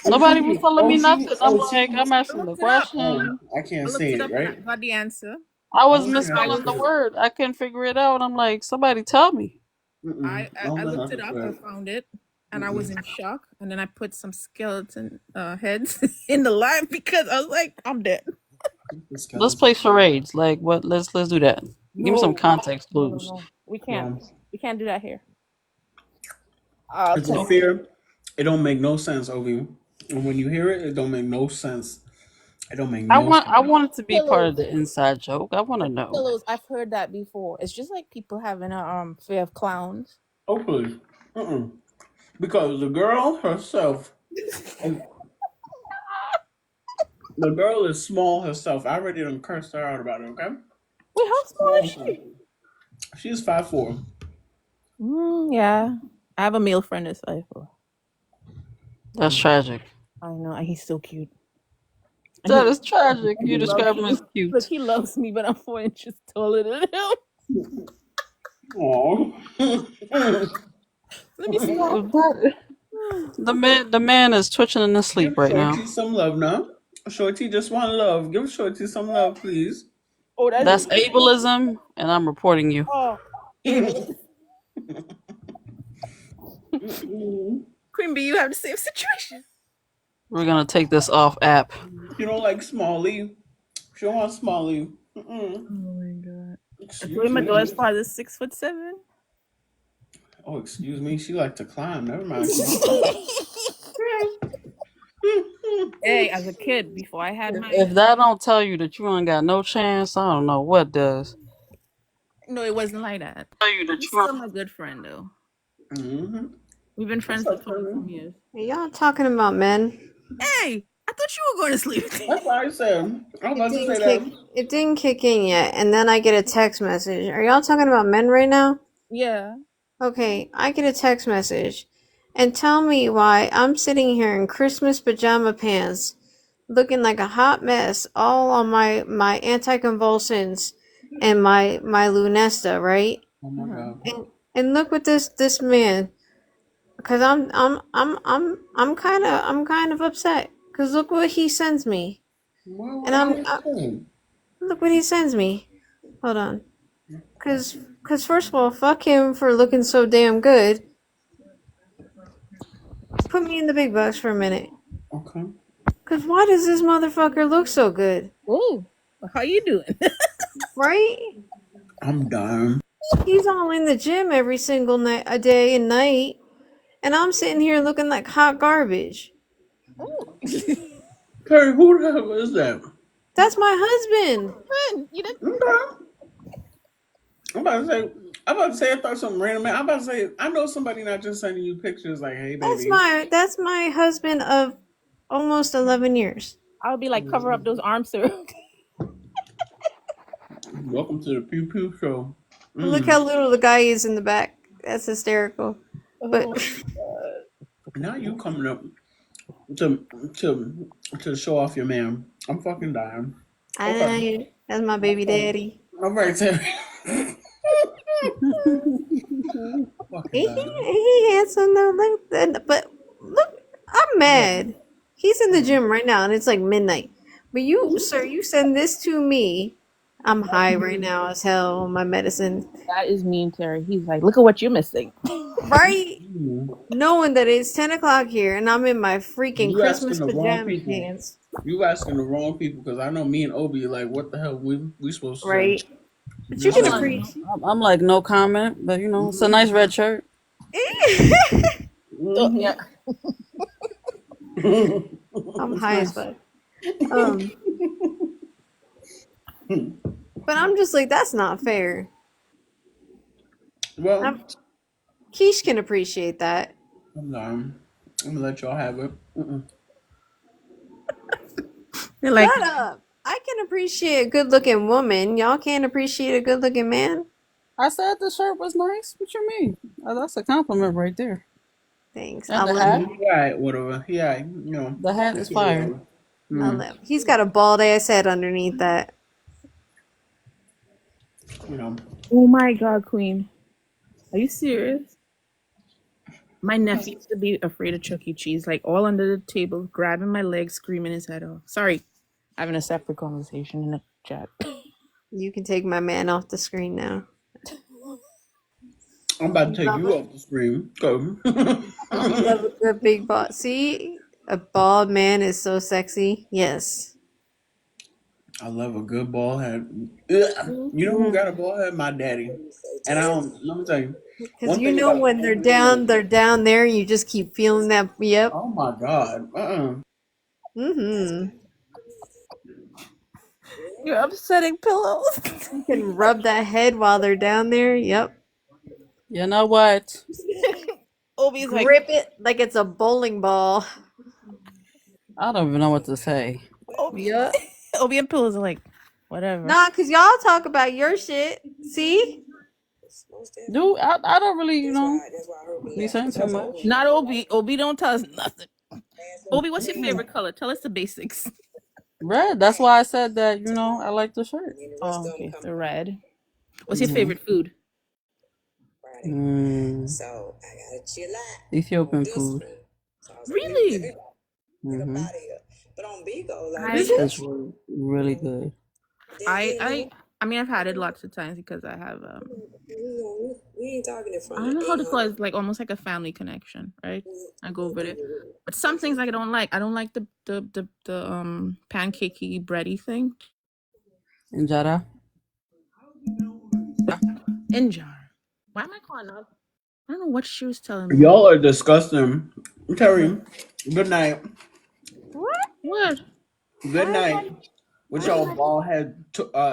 nobody was telling me nothing. I'm like, She I'm I asking the looked it up. question. I can't I looked say it it, up and I right? got the answer. I was Only thing I I can misspelling was the say, word. I couldn't figure it out. I'm like, somebody tell me. I, I I only thing I looked it can up. I say, found it, and I was mm-mm. in shock. And then I put some skeleton heads in the live because I was like, I'm dead. The Let's skeleton. play charades. Like, what? Let's do that. Give me some No, context no, no, clues. no. We can't. Well, We can't do that here. I'll it's a tell you. fear. It don't make no sense, Ovi. And when you hear it, it don't make no sense. It don't make no I sense. want it to be part of Pillows. the inside joke. I want to Like know. pillows. I've heard that before. It's just like people having a fear of clowns. Oh please. Mm-mm. Because the girl herself, and the girl is small herself. I already done cursed her out about it. Okay. Wait, how small Small is herself. she? She's 5'4". Yeah. I have a male friend that's 5'4". That's tragic. I know. And he's so cute. And That is tragic. he You loves describe him me. as Look, cute. he loves me, but I'm 4 inches taller than him. Aww. Let me stop. The man is twitching in his sleep Give right now. Shorty some love now. Shorty just want love. Give Shorty some love, please. Oh, that's That's ableism, and I'm reporting you. oh, Abel. Queen Bee, you have the same situation. We're gonna take this off app. You don't like Smalley. She don't want Smalley. Mm-mm. Oh my god. I told Excuse my daughter's me. father is 6'7". Oh, excuse me. She like to climb. Never mind. Hey, as a kid, before I had my If that don't tell you that you ain't got no chance, I don't know what does. no, it wasn't like that. He's still my good friend though. Mm-hmm. We've been What's friends for up, 20 some Kevin? years. Are y'all talking about men? Hey, I thought you were going to sleep. That's what I said. I was It about to didn't say kick. that. It didn't kick in yet, and then I get a text message. Are y'all talking about men right now? Yeah. Okay, I get a text message, and tell me why I'm sitting here in Christmas pajama pants, looking like a hot mess, all on my anticonvulsants and my Lunesta, right? Oh my Uh-huh. god. And look what this man, because I'm kind of upset, because look what he sends me. Well, And look what he sends me. Hold on. Cause first of all, fuck him for looking so damn good. Put me in the big box for a minute. okay. Cause why does this motherfucker look so good? Oh, how you doing? Right? I'm done. He's all in the gym every single night, a day and night, and I'm sitting here looking like hot garbage. Oh, Terry, who the hell is that? That's my husband. man, you didn't. Okay. I'm about to say. I'm about to say I thought something random. I'm about to say I know somebody not just sending you pictures like, "Hey, baby." That's my husband of almost 11 years. I would be like, cover up those arms, sir. Welcome to the Pew Pew Show. Look Mm. how little the guy is in the back. That's hysterical. But Oh my god. Now you coming up to to show off your man. I'm fucking dying. Okay. that's my baby daddy. All right, Terry. Fucking dying. He handsome though. But look, I'm mad. He's in the gym right now, and it's like midnight. But you, sir, you send this to me. I'm high right now as hell on my medicine. That is mean, Terry. He's like, look at what you're missing. Right? Mm. Knowing that it's 10 o'clock here, and I'm in my freaking You asking Christmas the wrong pajama people. pants. You asking the wrong people because I know me and Obi like, what the hell we supposed to say? Right? But you Just can like, appreciate. I'm like no comment, but you know, it's a nice red shirt. Oh, yeah. I'm it's high as nice. fuck. But I'm just like, that's not fair. Well, Keish can appreciate that. I'm gonna let y'all have it. They're like, Shut up. I can appreciate a good looking woman. Y'all can't appreciate a good looking man? I said the shirt was nice. What you mean? That's a compliment right there. Thanks. And I'll the let hat. him. Yeah, whatever. Yeah, you know. The hat is fire. I'll let him. He's got a bald ass head underneath that. You know. oh my god, Queen. Are you serious? My nephew used to be afraid of Chuck E. Cheese, like all under the table, grabbing my leg, screaming his head off. Sorry, having a separate conversation in the chat. You can take my man off the screen now. I'm about to take you off the screen. Go. You love a good big bald. See? A bald man is so sexy. Yes. I love a good bald head. Ugh. You know who got a bald head? My daddy. And I don't. Let me tell you. Because One you thing know about when they're down there, you just keep feeling that. Yep. oh my god. Mm-hmm. You're upsetting pillows. You can rub that head while they're down there. Yep. You know what? Obi's like, Grip it like it's a bowling ball. I don't even know what to say. Obi, Yep. Obi and pillows are like, whatever. Nah, because y'all talk about your shit. See? Dude, I don't really, you know, be saying too much. Not Obi. Obi don't tell us nothing. Obi, what's your favorite color? Tell us the basics. Red. That's why I said that, you know, I like the shirt. Oh, okay. The red. What's your favorite food? Ethiopian food. Really? Mm-hmm. Really? It's really, really good. I mean, I've had it lots of times because I have I don't know how to call it. It's like almost like a family connection, right? I go with it. But some things I don't like. I don't like the pancakey bready thing. Injera. Injar. Why am I calling out? I don't know what she was telling me. Y'all are disgusting. Terry, good night. What? Good night. With y'all bald head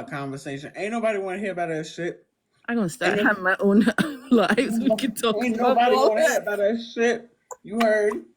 conversation. Ain't nobody want to hear about that shit. I'm gonna start having my own lives. We can talk Ain't about nobody all want to hear that. about that shit. You heard?